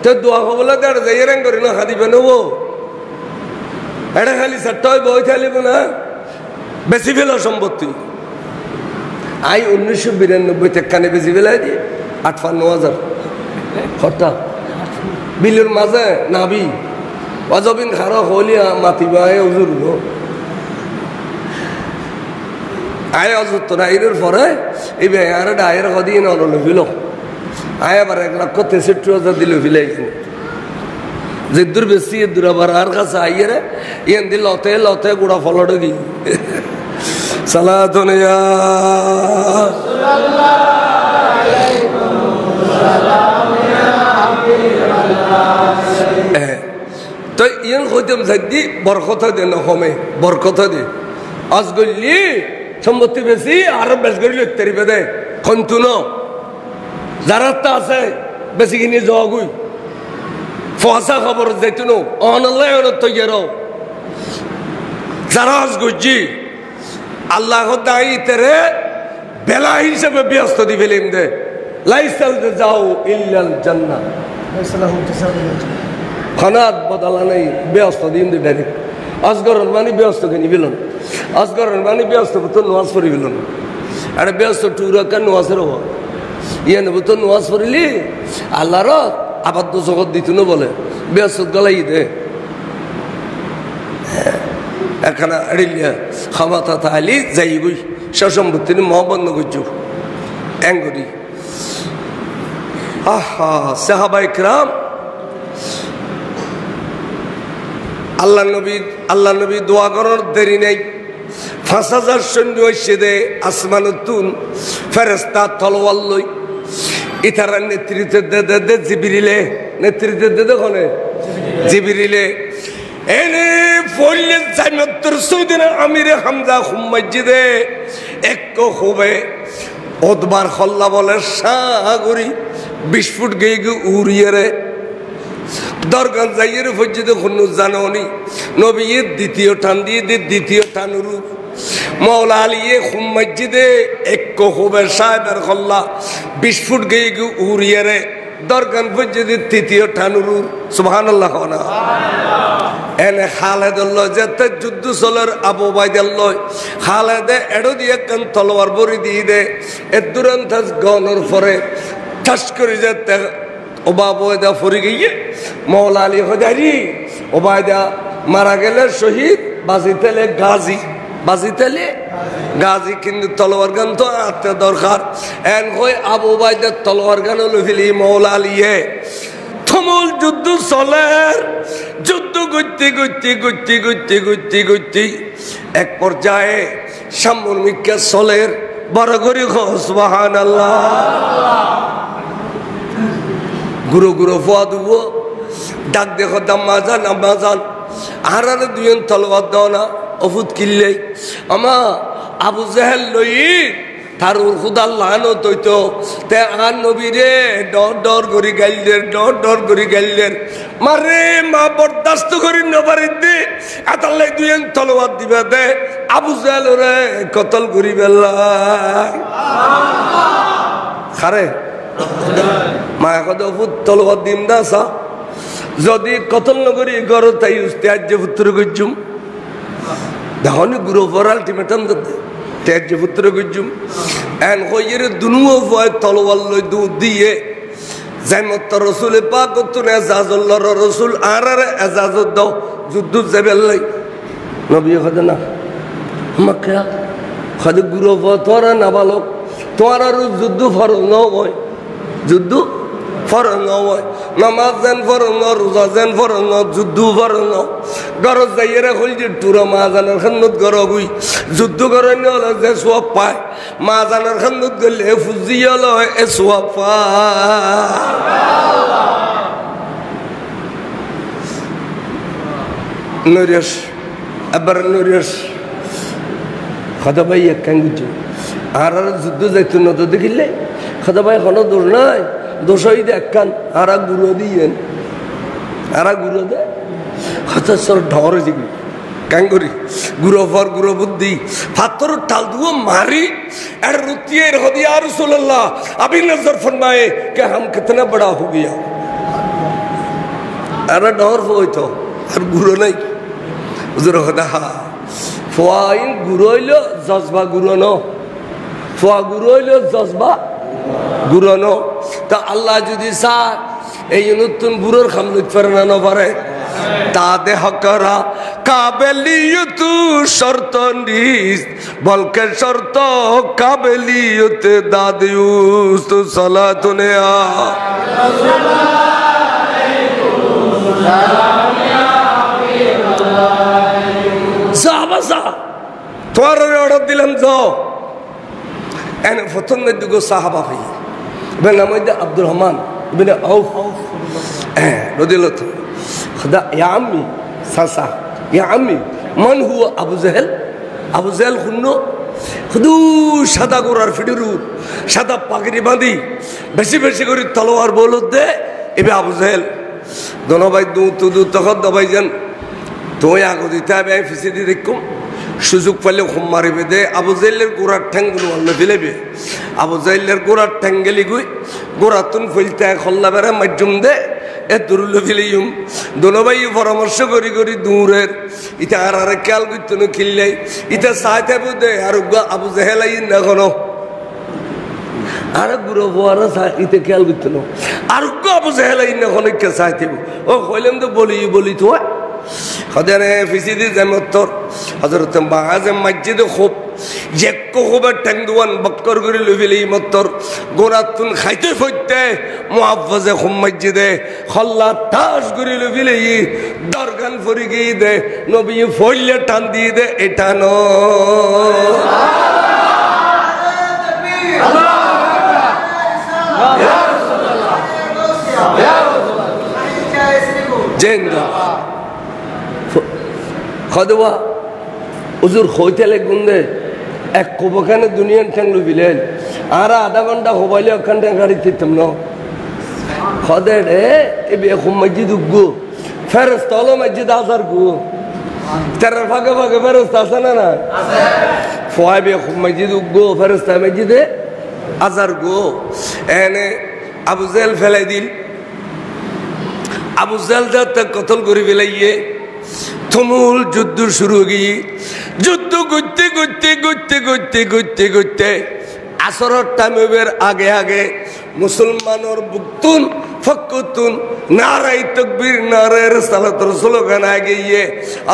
তো দোয়া কবুল দে আর যাইয়ে রেং করি না খাদিবে নেবো এটা খালি চারটা বই থালিব না বেশি ফেল সম্পত্তি আই 1992 টেকানে বেশি ফেলাই দি 58,000 হঠাৎ বিলের মাঝে নাবি অজবিন খারা হলিয়া মাতিবা উজুর আয় অজুত আইরের পরে এই আর আয়ের কদিন অনল ফিল আয় আবার 1,63,000 দিল ফিলাইছি যে দূর বেশি দূর আবার আর কাছে আইয়েরে ইয়ান দিল লতে লতে গুড়া ফলট কি সালাতুন ইয়া তো ইয়ান কইতাম যাদি বরকত দে না কমে বরকত দে আজ গলি সম্পত্তি বেশি আর বেশ করি লিখতে রিবে দে কন্তু ন যারা তা আছে বেশি কিনে জগুই ফসা খবর যাইতো নো অনলাই অন তৈয়ার যারা আজ গজি আল্লাহ দায়ী তেরে বেলা হিসেবে ব্যস্ত দি ফেলিম দে লাইসাল যাও ইল্লাল জান্নাহ খানাত বদলা নাই ব্যস্ত দিন দে ডাইরেক্ট আজগরের মানে ব্যস্ত কেনি বিলন আজগরের মানে ব্যস্ত তো নামাজ পড়ি বিলন আরে ব্যস্ত টুরা কেন নামাজের হওয়া ইয়ে নেব তো নামাজ পড়িলি আল্লাহর আবাদ্য জগৎ দিত না বলে ব্যস্ত গলাই দে এখানে আড়িলিয়া ক্ষমতা তাহলে যাইবই সসম্পত্তির মহব্বত করছো এঙ্গরি আহা সাহাবা ইকরাম আল্লাহ নবী দোয়া করার দেরি নেই 5,000 সৈন্য এসে দে আসমানুতুন ফেরেস্তা তলোয়ার লই ইতারা নেতৃত্ব দে জিবরিলে নেতৃত্ব দে দেখনে জিবরিলে এনে ফলে জান্নাতুর সুদিন আমিরে হামজা মসজিদে এক খুবে ওদবার খল্লা বলে সাগরি 20 ফুট গিয়ে উড়িয়ে রে দরগান যাইয়ের ফজ্জিদে খুন্নু জাননি নবীর দ্বিতীয় টান দিয়ে দ্বিতীয় টানুরু মৌলা আলিয়ে খুম মসজিদে এক কহুবের সাহেবের খল্লা 20 ফুট গিয়ে উড়িয়ে রে দরগান ফজ্জিদে তৃতীয় টানুরু সুবহানাল্লাহ না এনে খালেদুল্লাহ যেতে যুদ্ধ চলের আবু বাইদাল্লাহ খালেদে এড়ো দিয়ে কান তলোয়ার বড়ি দিয়ে দে এ দুরন্ত গনর পরে ঠাস করে যেতে ওবায়দা ফরি গিয়ে মৌলা আলী হদারি ওবায়দা মারা গেলে শহীদ বাজিতেলে গাজী কিন্তু তলোয়ার গান তো আত্মা দরকার এন হয়ে আবু বাইদার তলোয়ার গান লইলি মৌলা আলিয়ে থমুল যুদ্ধ চলের যুদ্ধ গতি এক পর্যায়ে সামুর মিক্কা চলের বড় করি সুবহানাল্লাহ গুরু ফুয়া দুব ডাক দেখো দাম্মাজান আম্মাজান আহারারে দুজন তলোয়ার দাও না অফুত কিনলে আমা আবু জাহেল লই তার খুদার লানো তৈতো তে আর নবীরে ডর করি গাইলের মারে মা বরদাস্ত করি নবারিত দে এতালাই দুজন তলোয়ার দিবে দে আবু জাহেল রে কতল করি বেল্লাই খারে মা এখন তলোয়ার দিম না সা যদি কতল নগরী গর তাই ত্যাজ্য পুত্র গজ্জুম দেখনি গুরু ফর আলটিমেটাম ত্যাজ্য পুত্র গজ্জুম এন হইয়ের দুনুও ভয় তলোয়ার লই দু দিয়ে জাইমত রসুলে পাক তুন এজাজুল্লাহর রসুল আর এজাজত দাও যুদ্ধ যাবেলাই নবী খাদে না আমাকে খাদে গুরু ফর তোরা নাবালক তোমার আর যুদ্ধ ফরজ নয় যুদ্ধ ফরজ নয় নামাজ যেন ফরজ ন রোজা যেন ফরজ ন যুদ্ধ ফরজ ন গরজ যাইয়েরা হল যে টুরা মা জানার খান্নত গর গুই যুদ্ধ করে হলে যে সোয়াব পায় মা জানার খান্নত গেলে ফুজিয়া লয় এ সোয়াব পায় নরিয়াস আবার নরিয়াস খাদা ভাই এক কাঙ্গুজ আর যুদ্ধ যাইতো না তো দেখিলে খাদা ভাই এখনো দোষ নাই দোষ হই দেখান আর গুঁড়ো দিয়েন আর গুঁড়ো দে হঠাৎ ঢর জিগি কাঙ্গুরি গুঁড়ো ফর গুঁড়ো বুদ্ধি ফাতর টাল দুও मारी और रुतिये रखी या रसूल अल्लाह अभी नजर फरमाए कि हम कितना बड़ा हो गया अरे डर हो तो और गुरु नहीं हुजूर खुदा फवाइन गुरु हইলো जज्बा गुरु न फवा गुरु हইলো जज्बा गुरु न ता अल्लाह যদি চায় এই নতুন বুড়োর খামলুত ফেরানো না পারে তাদে হকরা কাবেলিয়ত শর্ত নিস বলকে শর্ত কাবেলিয়ত দাদিউস তো সালাতুনে আ সাহাবা তোর অর্ডার দিলাম যাও এনে প্রথম দুগো সাহাবা ভাই ইবনে নামাইদা আব্দুর রহমান ইবনে আউফ রাদিয়াল্লাহু खुदा या अम्मी सासा या अम्मी मन हुआ अबू जहल खुन्नो खुदू सादा गोरार फिडुर सादा पागड़ी बांधी बेसी बेसी करी तलवार बोलो दे एबे अबू जहल दोनों भाई दू तखत दबाई जन तो आगो दिता है मैं फिसे दी देखूं সুযোগ পেলে খুম মারিবে দে আবু জাইলের গোড়ার ঠ্যাংগুলো আল্লাহ ফেলেবে আবু জাইলের গোড়ার ঠ্যাঙ্গেলি গুই গোড়াতুন ফেলতে খল্লা বেড়া মাধ্যম দে এ দুরুল ফেলিম দোনো ভাই পরামর্শ করি করি দূরের ইটা আর খেয়াল করতো না খিললাই ইটা চাইতে দে আর আবু জাহেলাই না কোনো আর গুরু বোয়ারা ইতে খেয়াল করতো না আর আবু জাহেলাই না কোনো কে চাইতে ও কইলাম তো বলি তো হদারে ফিসিদি জামতর হযরত বাগাজে মসজিদে খুব জেক্কো খুবের ঠ্যাংদুয়ান বক্কর করে লইলি মত্তর গোরাতুন খাইতে ফইতে মুআফফাজে খুব মসজিদে খল্লা তাস করে লইলি দরগান ফরি গই দে নবী ফইলে টান দিয়ে দে এটা ন জেন্দা খদওয়া হুজুর খইতেলে গুন্দে এক কোবখানে দুনিয়ান ঠ্যাংলু বিলেন আর আধা ঘন্টা হবাইলে ওখান গাড়ি দিতাম না খদে রে এ বেখুম মসজিদ উগো ফেরস্তা হলো মসজিদ আজার গো তার ফাঁকে ফাঁকে ফেরস্তা আছে না না ফয় বেখুম মসজিদ উগো ফেরস্তা মসজিদে আজার গো এনে আবু জেল ফেলাই দিল আবু জেল যাতে কতল করে ফেলাইয়ে তুমুল যুদ্ধ শুরু গিয়ে যুদ্ধ করতে করতে করতে করতে করতে করতে আসরের টাইমের আগে আগে মুসলমানের বুকতুন ফকুতুন নারাই তাকবীর নারায়ে রিসালাতের স্লোগান আগে গিয়ে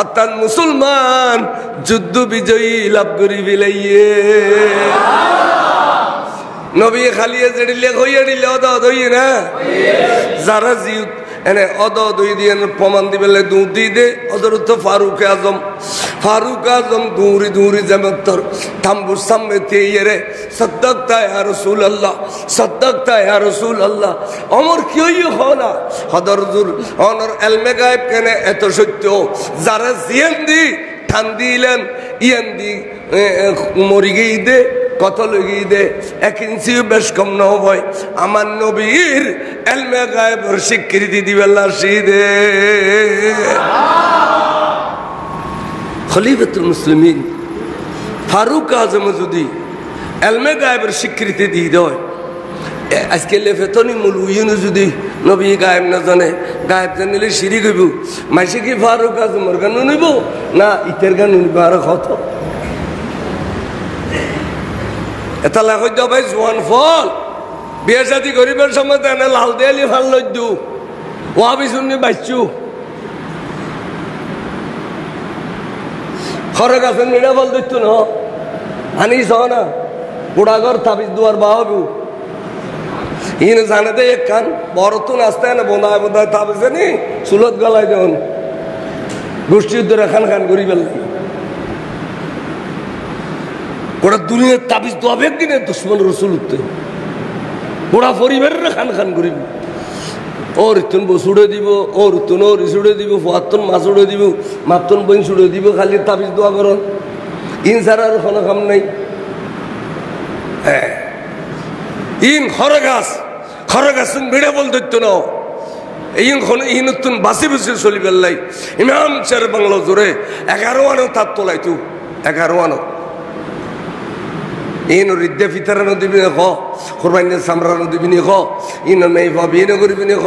অর্থাৎ মুসলমান যুদ্ধ বিজয়ী লাভ করি ফেলাইয়ে নবী খালিয়ে জেডিলে হইয়া দিলে অদ হইয়ে না যারা জিউ এনে অদ দুই দিয়ে প্রমাণ দিবেলে দুধ দিয়ে দে অদর তো ফারুক আজম দৌড়ি দৌড়ি জমতর থাম্বুর সামনে তেইরে সদ্দাকতা ইয়া রাসূলুল্লাহ সদ্দাকতা ইয়া রাসূলুল্লাহ ওমর কি হলো হদরজুল অনর ইলমে গায়েব কেন এত সত্য যারা জিয়েন্দি ঠান দিলেন ইয়েন্দি মরি গিয়ে দে কত লগিয়ে দে এক ইঞ্চিও বেশ কম না হয় আমার নবীর ইলমে গায়েবের স্বীকৃতি দিবেন লাশিদে খলিফাতুল মুসলিমিন ফারুক আজম যদি ইলমে গায়েবের স্বীকৃতি দিয়ে দেয় আজকে লেফেতনি মুলউইন যদি নবী গায়েব না জানে গায়েব জানিলে শিরিক হইব মাইসে কি ফারুক আজমের গান নিব না ইতের গান নিব আর কত এটা লাগাই দাও ভাই জোয়ান ফল বিয়ে শাদী করিবার সময় তেনে লাল দেয়ালি ভাল লইদু ওয়াবি শুনি বাইচু খরে গাছের নিড়া বল দিত না আনি স না বুড়াগর তাবিজ দুয়ার বাহবু ইন জানে দে এক কান বড় তো নাস্তায় না বোনায় বোনায় তাবিজে নি চুলত গলায় দেন গোষ্ঠী ধরে খান খান করি ফেললি গোটা দুনিয়ার তাবিজ দোয়াবে একদিনে দুশ্মন রসুল উঠতে গোটা পরিবারের খান খান করিব ওর ইতুন বসুড়ে দিব ওর ইতুন ওর ইসুড়ে দিব ফুয়াত্তন মাছ উড়ে দিব মাত্তন বইন সুড়ে দিব খালি তাবিজ দোয়া করন ইন ছাড়া আর কোনো কাম নাই হ্যাঁ ইন খরে গাছ ভিড়ে বল দিত না ইন তুন বাসি বাসি চলি পেলাই ইমাম চার বাংলা জোরে 11 আনো তার তোলাই তু 11 আনো ইন রিদ্দে ফিতারানো দিবি খ কোরবানির সামরানো দিবি খ ইন মেই ভাবিয়ে করিবি খ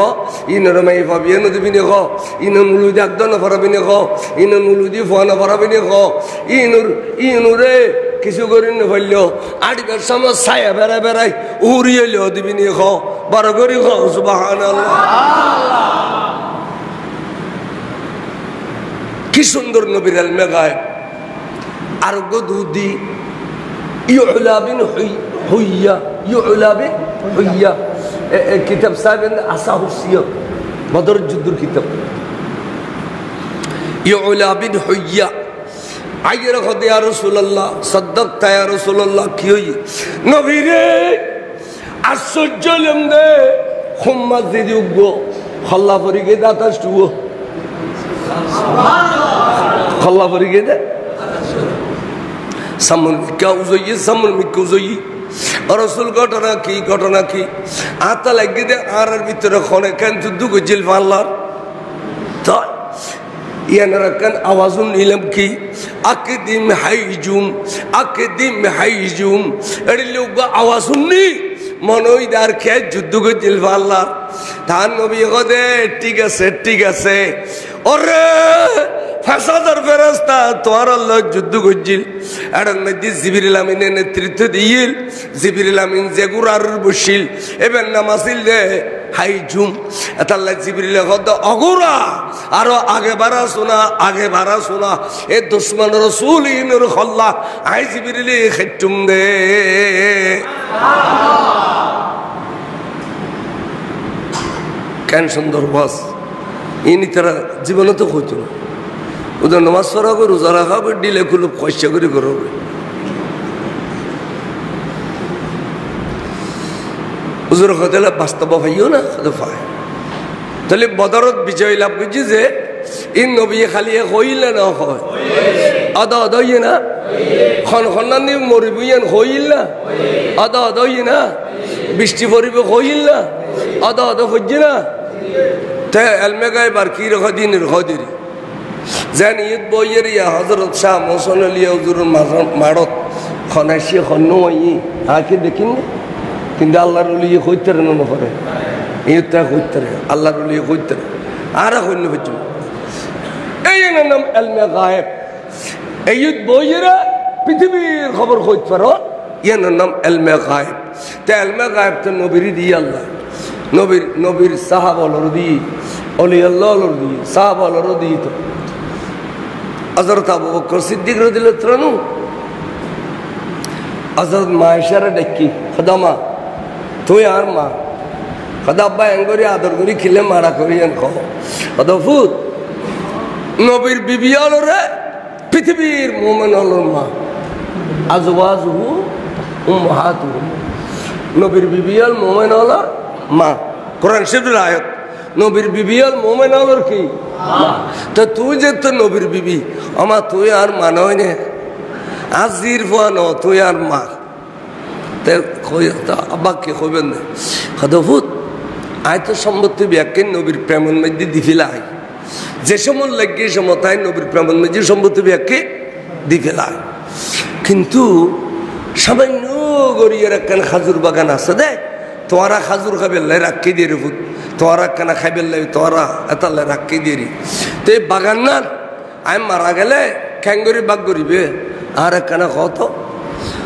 ইনর মেই ভাবিয়ে দিবি খ ইন মুলুদি একদম ফরাবি খ ইন মুলুদি ফোয়ানো ফরাবি খ ইনুরে কিছু করি নফেলল আড়িবার সময় ছায়া বেড়ায় বেড়াই উড়িয়ে লিও দিবি খ বড় করি খ সুবহানাল্লাহ কি সুন্দর নবীর ইলমে গায়েব আরোগ্য দুধি يعلى بن حية كتاب سابن عصاه السياق بدر الجدر كتاب يعلى بن حية عير خد يا رسول الله صدقت يا رسول الله كيوي نبيري السجلم ده خمّا زيدي وقو خلا فريقه ده تشتوه خلا فريقه ده সামন মিকা উজই সামন মিকা উজই রাসূল ঘটনা কি আতা লাগি দে আর ভিতরে খনে কেন যুদ্ধ গজিল ফাল্লার তো ইয়ানারা কান আওয়াজুন ইলম কি আকদিম হাইজুম এডি লোক আওয়াজুন নি মনইদার খে যুদ্ধ গজিল ফাল্লার ধান নবী গদে ঠিক আছে ওরে ফাসাদার ফেরেশতা তোর আল্লাহ যুদ্ধ করছিল এর মধ্যে জিবরিল আমিনের নেতৃত্ব দিল জিবরিল আমিন জেগুরার বসিল এবেন নামাসিল দে হাইজুম আল্লাহ জিবরিল কত অগুরা আরো আগে বাড়া শোনা এ দুশমন রাসূল ইনর খল্লা আই জিবরিল খেটুম দে কেন সুন্দর বাস ইনি তারা জীবনে তো হইতো না ওদের নমাজ পড়া করে রোজা রাখা হবে ডিলে খুলে খসা করে করবে হুজুর হতেলে বাস্তব ভাইও না পায় তাহলে বদরত বিজয় লাভ করছি যে ইন নবী খালি হইল না হয় আদা ইয়ে না খনানি মরিব ইয়েন হইল না আদা ইয়ে না বৃষ্টি পড়িব হইল না আদা আদা হচ্ছে না তে এলমে গায়েব আর কি রেখা দিন রেখা দিরি যেন ঈদ বইয়ের ইয়া হজরত শাহ মোহসেন আলী হুজুরের মারত খনাইছি খন্ন ই আকে দেখিন কিন্তু আল্লাহর ওলি হইতে রে না করে ঈদটা হইতে রে আল্লাহর ওলি হইতে রে আর হইন হইছে এই নাম এলমে গায়েব এই ঈদ বইয়েরা পৃথিবীর খবর হইতে পারো ইয়ার নাম এলমে গায়েব তে এলমে গায়েব তো নবীর দিয়ে আল্লাহ নবীর সাহাবালর দিয়ে অলি আল্লাহর দিয়ে সাহাবালর দিয়ে তো হযরত আবু বকর সিদ্দিক রাদিয়াল্লাহু তাআলা হযরত মায়েশারে ডাকি খোদামা তুই আর মা খোদা আব্বা এঙ্গরি আদর করি খিলে মারা করি এন খাও খোদাফুত নবীর বিবি আলরে পৃথিবীর মুমিন আলর মা আজওয়াজহু উম্মাহাতুহু নবীর বিবি আল মুমিন আলর মা কোরআন শরীফের আয়াত নবীর বিবি আল মুমিন আলর কি মা তো তুই যে তো নবীর বিবি আমা তুই আর মা নয় না আজির ফোয়া ন তুই আর মা তে কই আব্বা কি কইবেন না খোদাফুত আয় তো সম্পত্তি ব্যাখ্যা নবীর প্রেমন মধ্যে দিফিলাই যে সময় লাগে সমতায় নবীর প্রেমন মধ্যে সম্পত্তি ব্যাখ্যা দিফিলাই কিন্তু সামান্য গড়িয়ে একখান খাজুর বাগান আছে দে তোরা খাজুর খাবে লাই রাখি দিয়ে রে ফুট তোরা কেনা খাইবে লাই তোরা এতালে রাখি দিয়ে তো এই বাগান না আমি মারা গেলে খ্যাঙ্গরি বাগ করিবে আর একখানা কত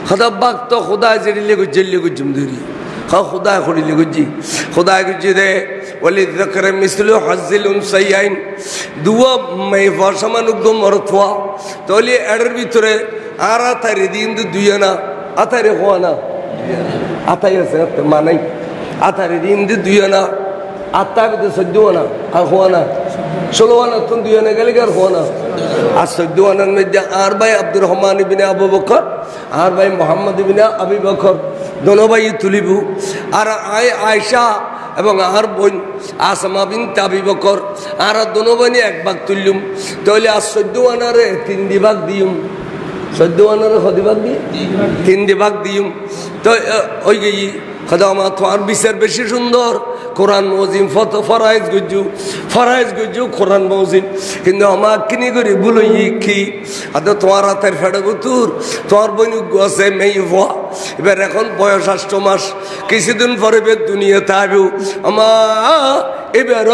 খোদা বাগ তো খোদায় জেরিলে জেলিয়ে গুজুম ধরি খুদায় খড়িলে গুজি খুদায় গুজি দে ওলি যকরে মিসলু হাজিল উনসাইয়াইন দুয়া মে ফরসামানুগ মরথওয়া তোলি এডের ভিতরে আরা তারি দিন দুইনা আতারে হওয়ানা আতাই আছে মানাই আতারি দিন দুইনা আত্তা বিদে সদ্যওয়ানা আর হওয়ানা 16 আনা তুন দুইনা গেলে আর হওয়ানা আর সদ্যওয়ানার মধ্যে আর ভাই আব্দুর রহমান ইবনে আবু বকর আর ভাই মোহাম্মদ ইবনে আবি বকর দোনো ভাই তুলিবু আর আয়েশা এবং আর বোন আসমা বিনতে আবি বকর আর দোনো বোন এক ভাগ তুললুম তাহলে আর 14 আনারে 3 ভাগ দিউম 14 আনারে কত ভাগ দি 3 ভাগ দিউম তো ওই গই খোদা মা তোমার বিচার বেশি সুন্দর কোরআন মজিম ফত ফরাইজ গুজু কোরআন মজিম কিন্তু আমার কিনি করি বলই কি আদ তোমার হাতের ফেড়ে বুতুর তোমার বইনুগ আছে মেয়ে ভা এবার এখন বয়স 8 মাস কিছুদিন পরে বে দুনিয়াতে আইবু আমা এবার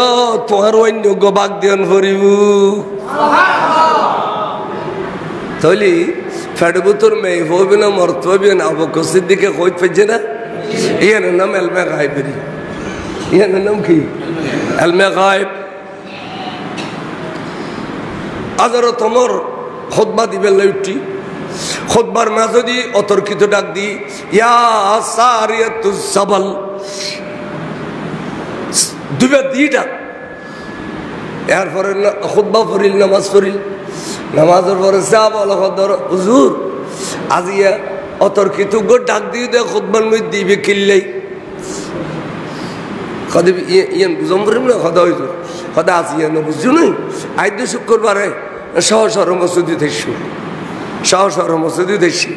তোমার অন্য বাগ দিয়ন ভরিব তাহলে ফেড়ে বুতুর মেয়ে হইবে না মরতে হইবে না আবু বকর সিদ্দিকে কইতে পারছে না ইয়ার নাম এলমে গায়েব ইয়ার নাম কি এলমে গায়েব আজারো তোমার খুতবা দিবে লইটি খুতবার মাঝে দি অতর্কিত ডাক দি ইয়া সারিয়াতুস সাবাল দুবে দি ডাক এরপরে খুতবা পড়িল নামাজ পড়িল নামাজের পরে সাহাবা হল হুজুর আজিয়া অতর্কিত গো ডাক দিয়ে দে খুতবার মধ্যে দিবে কিল্লাই কদে ইয়ান বুঝম করিম না খদা হইতো খদা আসিয়া না বুঝছো না আজ তো শুক্রবারে সহসর মসজিদে দেখছো সহসর মসজিদে দেখছি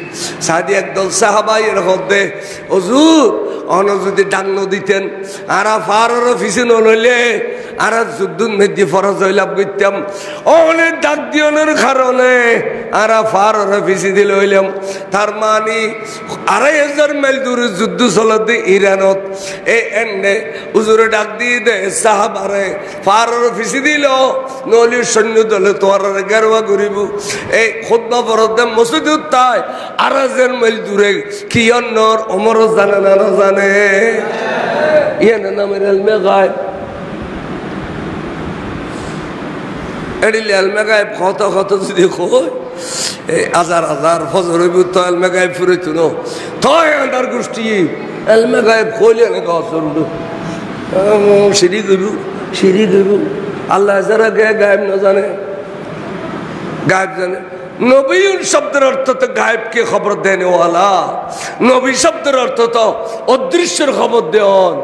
সাদি একদল সাহাবা এর হতে হুজুর অন যদি ডাক ন দিতেন আর ফারর ফিসে নইলে আর যুদ্ধ মধ্যে ফরজ হইলাম করতাম অনেক ডাক দিওনের কারণে আর ফারর ফিসে দিল হইলাম তার মানে 2500 মাইল দূরে যুদ্ধ চলতে ইরানত এই এন্ডে হুজুরে ডাক দিয়ে দে সাহাবারে ফারর ফিসে দিল নলি সৈন্য দলে তোর গেরুয়া করিব এই খুতবা পড়তে মসজিদ তাই 2500 মাইল দূরে কি অন্যর ওমর জানে না জানে ইয়ার নামের এলমে গায়েব এডিল এলমে গায়েব কত কত যদি কই হাজার ফজর হইব তো এলমে গায়েব ফুরাইতো না তয় আন্ডার গোষ্ঠী এলমে গায়েব কইলে না গছরুল সিঁড়ি গইব আল্লাহ যারা গায়েব না জানে গায়েব জানে নবী শব্দের অর্থ তো গায়েবকে খবর দেনে ওয়ালা নবী শব্দের অর্থ তো অদৃশ্যের খবর দেন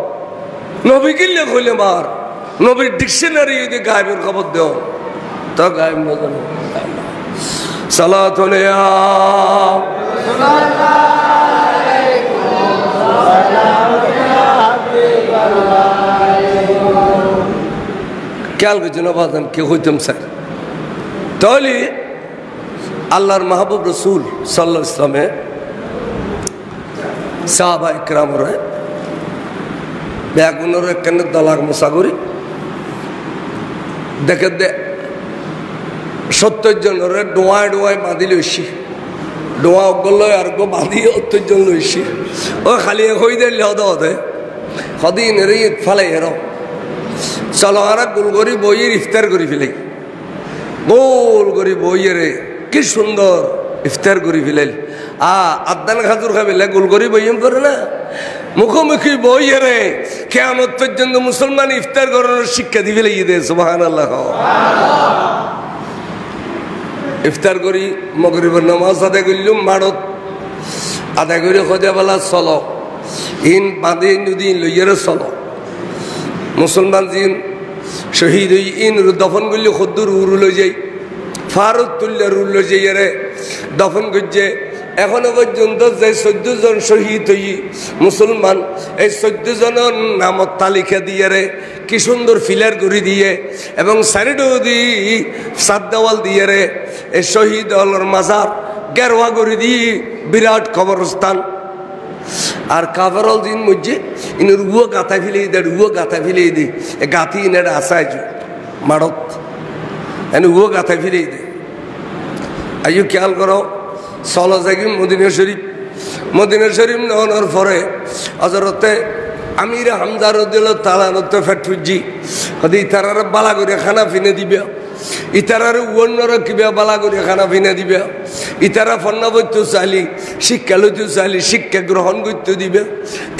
নবী কিনলে কইলে মার নবীর ডিকশনারি যদি গায়েবের খবর দেন তো গায়েব না জানে সালাতুন ইয়া খেয়াল করছি না বাজান কে হইতাম স্যার তাহলে আল্লাহর মাহবুব রসুল সাল্লাল্লাহু আলাইহি ইসলামে সাহাবা ইকরামরা বেগুনের একখানে দলার মশাগরি দেখে দে 70 জনের ডোয়ায় ডোয়ায় বাঁধি লইছি ডোয়া অগল আর গো বাঁধি 70 জন লইছি ও খালি হই দিলে হদে সদিন রে ফালাই হের চলো আর গোল করি বইয়ের ইফতার করি ফেলাই গোল করি বইয়েরে কি সুন্দর ইফতার করি ফেলাইল আদান খাজুর খাবিলে গোল করি বইম করে না মুখোমুখি বইয়েরে কিয়ামত পর্যন্ত মুসলমান ইফতার করার শিক্ষা দিবে লাগিয়ে দে সুবহানাল্লাহ ইফতার করি মাগরিবের নামাজ আদায় করলাম মাড়ত আদায় করে খোঁজা বেলা চলো ইন বাঁধে যদি লইয়ারে চলো মুসলমান জিন শহীদ হই ইন দফন করলে খদ্দুর উরু লই যাই ফারুক তুল্লে রুল লই যাইয়ারে দফন করছে এখনো পর্যন্ত যে 14 জন শহীদ হই মুসলমান এই 14 জনের নামত তালিকা দিয়ে রে কি সুন্দর ফিলার করে দিয়ে এবং সাইডও দি সাত দেওয়াল দিয়ে রে এই শহীদ হলর মাজার গেরওয়া করে দিয়ে বিরাট কবরস্থান আর কাফেরল দিন মধ্যে ইনের উয়া গাথা ফেলে দেয় উয়া গাথা ফেলে দে এ গাথি ইনের আসায় মাড়ত এনে উয়া গাথা ফেলে দে আইও খেয়াল করো চলো যাগি মদিনা শরীফ নেওয়ানোর পরে হযরতে আমির হামজা রাদিয়াল্লাহু তাআলা নতে ফেট ফুজি কদি তারার বালা করে খানা ফিনে দিবে ইতারার অন্যরা কিবা বালা করে খানা ফিনে দিবে ইতারা ফন্নাবৈত্য চালি শিক্ষা লইতে চালি শিক্ষা গ্রহণ করতে দিবে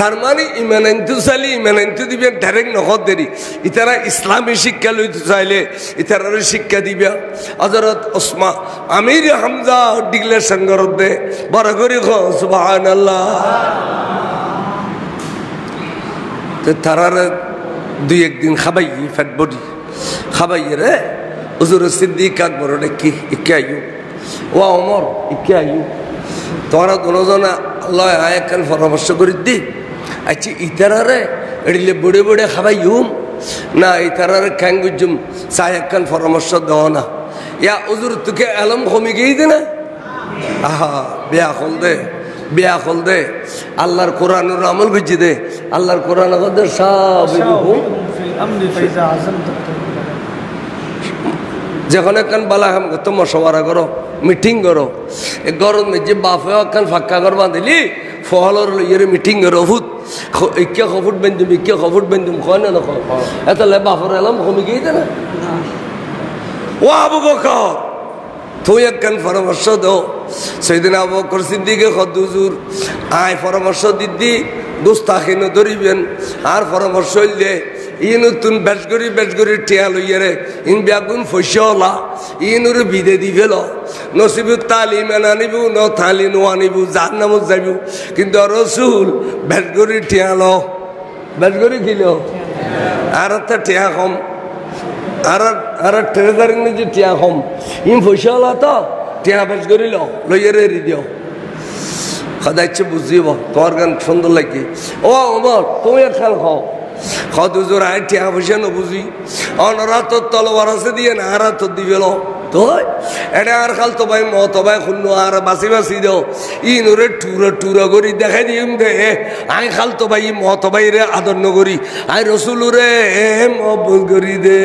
তার মানে ইমান আনতে চালি ইমান আনতে দিবে ডাইরেক্ট নখত দেরি ইতারা ইসলামী শিক্ষা লইতে চাইলে ইতারার শিক্ষা দিবে হযরত ওসমান আমির হামজা ডিক্লেরেশন করতে বড় করে সুবহানাল্লাহ তো তারার দুই একদিন খাবাই ফ্যাট বডি খাবাই রে হুজুর সিদ্দিক আকবর কি ইকে আইও ও ওমর ইকে আইও তোরা দুজনা আল্লাহ আয়াকান পরামর্শ করে দি আচ্ছা ইতারারে এড়িলে বড়ে বড়ে খাবাইম না ইতারারে খ্যাঙ্গুজুম সায়াকান পরামর্শ দেওয়া না ইয়া হুজুর তোকে আলম কমে গিয়ে দে না আহা বিয়া খোল দে আল্লাহর কোরআনের আমল বুঝি দে আল্লাহর কোরআন আমাদের সব যখন একখান বালা হাম তো মশওয়ারা করো মিটিং করো এ গরম যে বাপে একখান ফাঁকা কর বাঁধিলি ফহলর ইয়ে মিটিং করো হুত ইকে খফুট বেঞ্জুম কয় না এত লে বাপর এলাম কমে গিয়ে দে না ও আবু বকর তুই একখান পরামর্শ দাও সেদিন আবু বকর সিদ্দিকে হুজুর আয় পরামর্শ দিদি গুস্তাখিনো ধরিবেন আর পরামর্শ হইলে ই নতুন বেশ করি টিয়া লইয়ারে ইন বেগুন ফসলা ইনুর বিদে দি ফেল নসিবু তালিম আনিব ন থালি নো আনিব যার নামত যাইব কিন্তু রসুল বেশ করি টিয়া ল বেশ করি কিল আর একটা টিয়া কম আর ট্রেজারিং যে টিয়া কম ইন ফসলা তো টিয়া বেশ করি লইয়ারে এরি দিও সদাইছে বুঝিব তোমার গান সুন্দর লাগে ও ওমর তুমি খেল খাও হুজুর আয় টিয়া পয়সা ন বুঝি অনরা তো তলোয়ার আছে দিয়ে না আর তো দিবেল তো এটা আর খাল তো ভাই মত ভাই শুনো আর বাসি দেও ই নুরে টুরা করি দেখাই দিম দে আই খাল তো ভাই মত ভাই রে আদর নগরি আই রসুল রে মহব্বত করি দে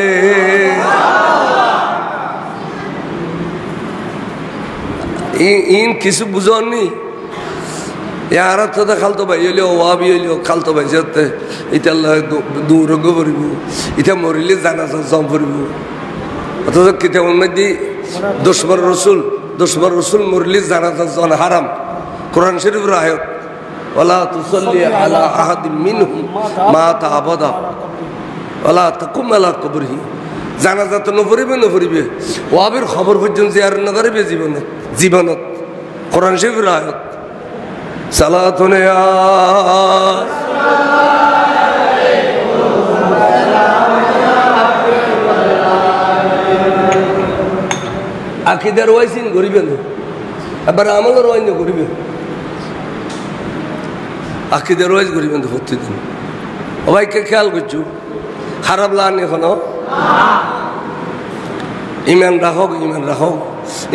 ইন কিছু বুঝনি ইয়ার তো খালতো ভাই হইলেও ওয়াবি হইলেও খালতো ভাই যেতে এটা দৌড় পড়িব এটা মরিলে জানাজা জম পড়িব অথচ কিতা উন্নতি দুশমন রসুল মরিলে জানাজা জন হারাম কোরআন শরীফের আয়াত ওয়ালা তুসাল্লি আলা আহাদিম মিনহুম মাতা আবাদা ওয়ালা তাকুম আলা কবরিহি জানাজা তো নপরিবে ওয়াবির খবর পর্যন্ত জিয়ারত নকরিবে জীবনত কোরআন শরীফের আয়াত সালাতুন ইয়া আকিদার ওয়াইসিন করিবেন আবার আমলের ওয়াইন করিবেন আকিদার ওয়াইজ করিবেন তো প্রতিদিন সবাইকে খেয়াল করছু খারাপ লাগনি এখনো ইমান রাখো, ইমান রাখো।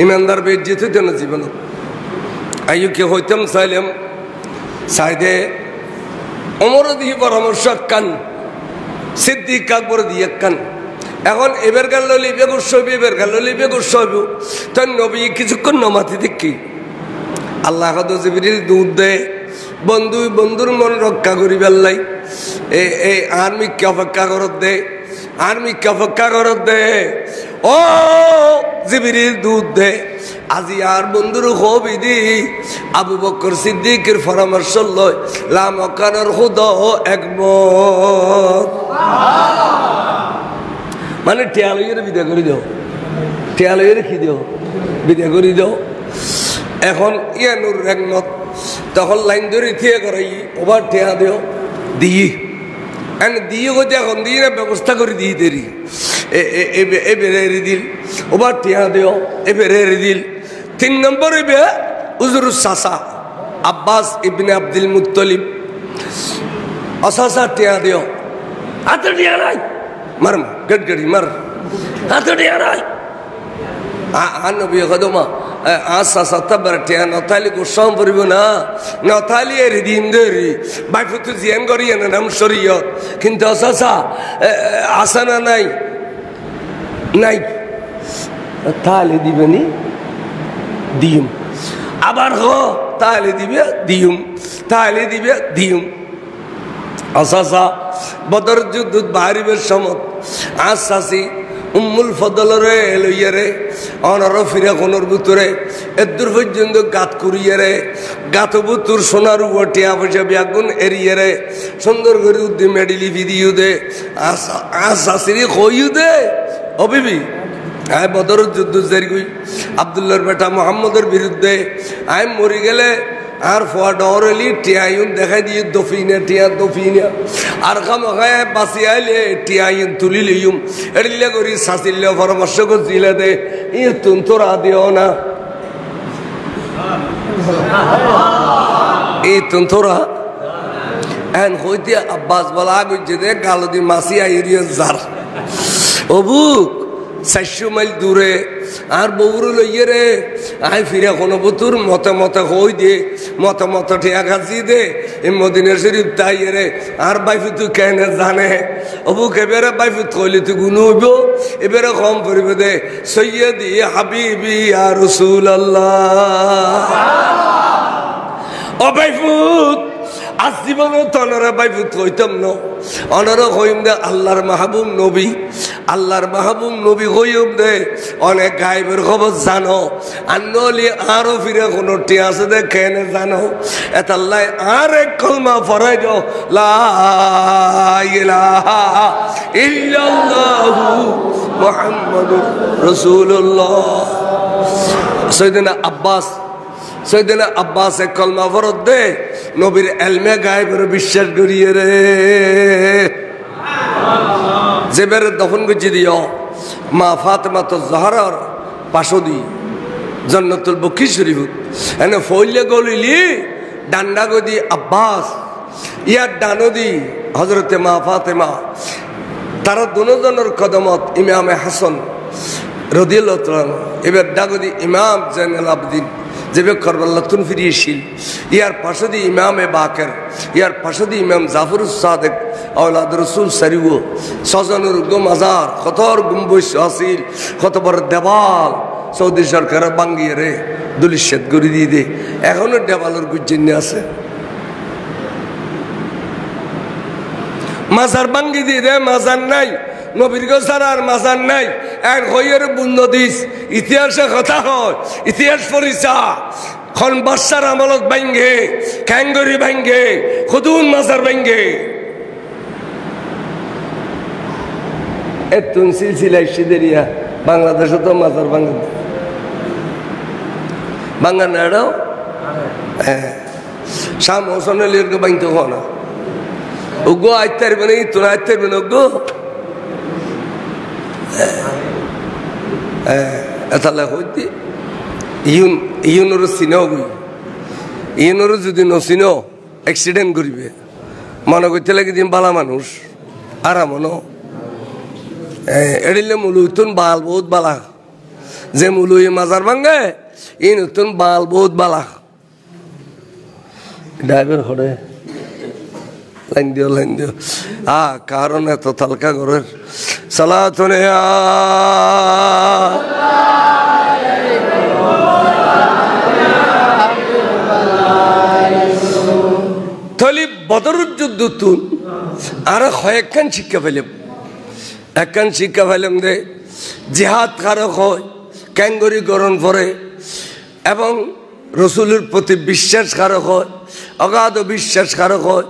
ইমানদার বেজ্জিত হইতে না জীবন। আইকে হইতাম চাইলাম সাইদে অমর দিহি পরামর্শ কান, সিদ্দিক আকবর দিয়ে কান। এখন এবার গাল লইলে বেগুস হইবে, এবার গাল লইলে বেগুস হইব। তাই নবী কিছুক্ষণ নমাতি দেখি আল্লাহ জিবরিল দুধ দে, বন্ধু বন্ধুর মন রক্ষা করি বেল্লাই। এই আর্মিকে অপেক্ষা করত দে, আর্মিকে অপেক্ষা করত দে। ও জিবরিল দুধ দে, আজি আর বন্ধুর হবিদি আবু বকর সিদ্দিকের পরামর্শ লয় লামকানের হুদ একমত। মানে টিয়ালইয়ের বিদা করে দাও, টিয়ালইয়ের কি দাও বিদা করে দাও। এখন ইয়ানুর একমত, তখন লাইন ধরে থিয়ে করাই ওবার ঠেয়া দেও দিই দিয়ে কোথায় এখন দিয়ে ব্যবস্থা করে দিয়ে দেরি এবার এড়ে দিল, ওবার ঠেয়া দেও এবার এড়ে দিল। 3 নম্বর হইবে উজরুস সাসা আব্বাস ইবনে আব্দুল মুত্তালিব, অসাসা ঠেয়া দেও, হাতে ঠেয়া নাই মার গড়গড়ি মার, হাতে ঠেয়া নাই। নবী কদমা আশা সত্তর টিয়া নথালি গোস্বাম পড়ব না, নথালি এর দিন ধরি বাইফুতু জিয়ান করিয়ে না নাম শরীয়ত, কিন্তু অসাসা আসানা নাই নাই, তাহলে দিবেনি দিম, আবার হ তাহলে দিবে দিম, তাহলে দিবে দিম। অসাসা বদর যুদ্ধ বাহারিবের সমত আশাসি উম্মুল ফদলরে লইয়ারে অনর ফিরে কোনর ভিতরে এদূর পর্যন্ত গাত করিয়ারে গাত বুতুর সোনার উপর টিয়া পয়সা ব্যাগুন এরিয়ারে সুন্দর করে উদ্দি মেডিলি ভিডিও দে আশাসিরি কইউ দে ও বিবি। আয় বদর যুদ্ধ জারি আব্দুল্লাহর বেটা মোহাম্মদের বিরুদ্ধে আয় মরি গেলে আর ফোয়া ডরলি টিয়াইন দেখাই দিয়ে দফিনা টিয়া দফিনা আর খামাখায় বাঁচি আইলে টিয়াইন তুলি লইম এড়িলে করি শাসিলে পরামর্শ করছিলে দে ই তুন তোরা দিও না, এই তুন তোরা এন হইতে আব্বাস বলা গইছে দে গালদি মাসি আইরিয়া জার অবু 400 মাইল দূরে আর বউরু লইয়ে রে আই ফিরে কোনো বুতুর মতে মতে হই দে মতে মতে ঠেয়া গাছি দে এই মদিনা শরীফ তাই রে আর বাইফু তুই কেন জানে অবু কেবেরে বাইফু কইলে তুই গুণ হইব এবারে কম পড়বে দে সৈয়দি হাবিবি ইয়া রাসূলুল্লাহ। ও বাইফুত আজ জীবনে তো অনারা বাইফুত কইতাম না, অনারা কইম দে আল্লাহর মাহবুব নবী, আল্লাহর মাহবুব নবী কইম দে অনেক গায়েবের খবর জানো, আর নলি আরো ফিরে কোনো টি আছে দে কেন জানো এতাল্লাই আর এক কলমা পড়াই দাও লা ইলাহা ইল্লাল্লাহু মুহাম্মাদুর রাসূলুল্লাহ। সৈয়দনা আব্বাস এক কলমা ফরত দে নবীর এলমে গায়েবের বিশ্বাস করিয়ে রে যেবার দফন গুজি দিও মা ফাতেমা তো জহরার পাশদি জান্নাতুল বকি শরীফ এনে ফইলে গলিলি ডান্ডা গদি আব্বাস ইয়ার ডানদি হযরতে মা ফাতেমা, তারা দুজনের কদমত ইমামে হাসান রাদিয়াল্লাহু তাআলা এবার ডাগদি ইমাম জাইনুল আবদিন যেবে কারবালা তুন ফিরিয়েছিল, ইয়ার পাশে দিয়ে ইমামে বাকের, ইয়ার পাশে দিয়ে ইমাম জাফরুস সাদেক আওলাদ রসুল সারিও সজনুর গো মাজার কতর গুম্বুজ আসিল কত বড় দেওয়াল সৌদি সরকার বাঙ্গিয়ে রে দুলিশেদ করে দিয়ে দে এখনো দেওয়ালের গুজ্জিন্য আছে, মাজার বাঙ্গি দিয়ে দে মাজার নাই, নবীর গোসার আর মাজার নাই, এক হইয়ের বুন্দ দিস ইতিহাসে কথা হয়, ইতিহাস পরিচা খন বাদশার আমলত ভাঙ্গে ক্যাঙ্গরি ভাঙ্গে খুদুন মাজার ভাঙ্গে এতুন সিলসিলা সিদেরিয়া বাংলাদেশে তো মাজার ভাঙ্গে বাঙ্গা নাড়াও হ্যাঁ শাম হোসেন আলীর ভাঙতে হো না ওগো আইতে পারবে না তোরা আইতে পারবে না ওগো এতালে হইতে ইউনোর চিনাও গই ইউনোর যদি নচিনো এক্সিডেন্ট করিবে মনে করতে লাগে দিন বালা মানুষ আরাম এড়িলে মুলুইতুন বাল বহুত বালা যে মুলুই মাজার ভাঙ্গে ই নতুন বাল বহুত বালা ড্রাইভার হরে লাইন দিও কারণ এত তালকা ঘরের সালাতুন থলি বদরুর যুদ্ধ তুন আর কয়েকখান শিক্ষা পেলাম একখান শিক্ষা পেলাম দে জিহাদ কারক হয় ক্যাঙ্গরি গরম পরে এবং রসুলের প্রতি বিশ্বাস কারক হয় অগাধ বিশ্বাস কারক হয়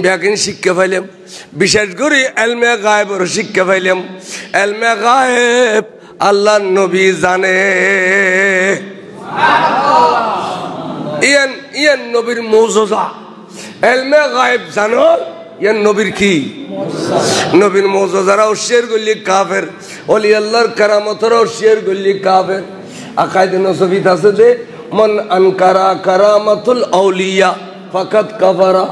ব্যাগিন শিক্ষা পাইলাম বিশেষ করে এলমে গায়েবের শিক্ষা পাইলাম এলমে গায়েব আল্লাহ নবী জানে ইয়ান নবীর মৌজুজা এলমে গায়েব জানো ইয়ান নবীর কি নবীর মৌজুজারাও শের গলি কাফের ওলি আল্লাহর কারামতরাও শের গলি কাফের আকাইদে নসবিত আছে যে মন আনকারা কারামাতুল আউলিয়া ফাকাত কাফারা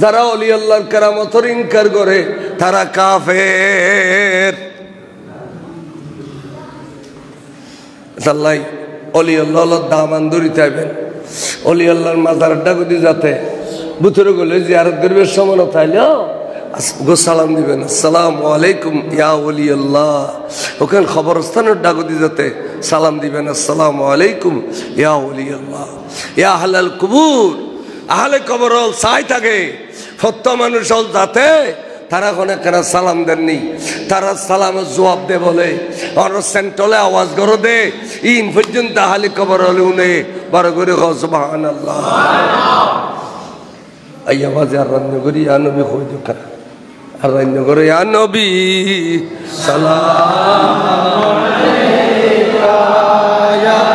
যারা ওলি আল্লাহর কারামতের ইনকার করে তারা কাফের আল্লাহ ওলি আল্লাহর দামান দরিতে আইবেন ওলি আল্লাহর মাজার ডাকুদি যাতে বুথরে গেলে জিয়ারত করবে সময় তাইলে গো সালাম দিবেন আসসালামু আলাইকুম ইয়া ওলি আল্লাহ ওখানে খবরস্থানের ডাকুদি যাতে সালাম দিবেন আসসালামু আলাইকুম ইয়া ওলি আল্লাহ ইয়া আহলাল কুবুর আহলে কবর চাই থাকে সত্য মানুষ হল যাতে তারা কোনো কেন সালাম দেননি তারা সালামের জবাব দে বলে আর সেন্টলে আওয়াজ করো দে ইন পর্যন্ত আহলে কবর হলে উনি বড় করে সুবহানাল্লাহ এই আওয়াজে আর রান্না করি ইয়া নবী কই দোকান আর রান্না করে ইয়া নবী সালাম আলাইকা ইয়া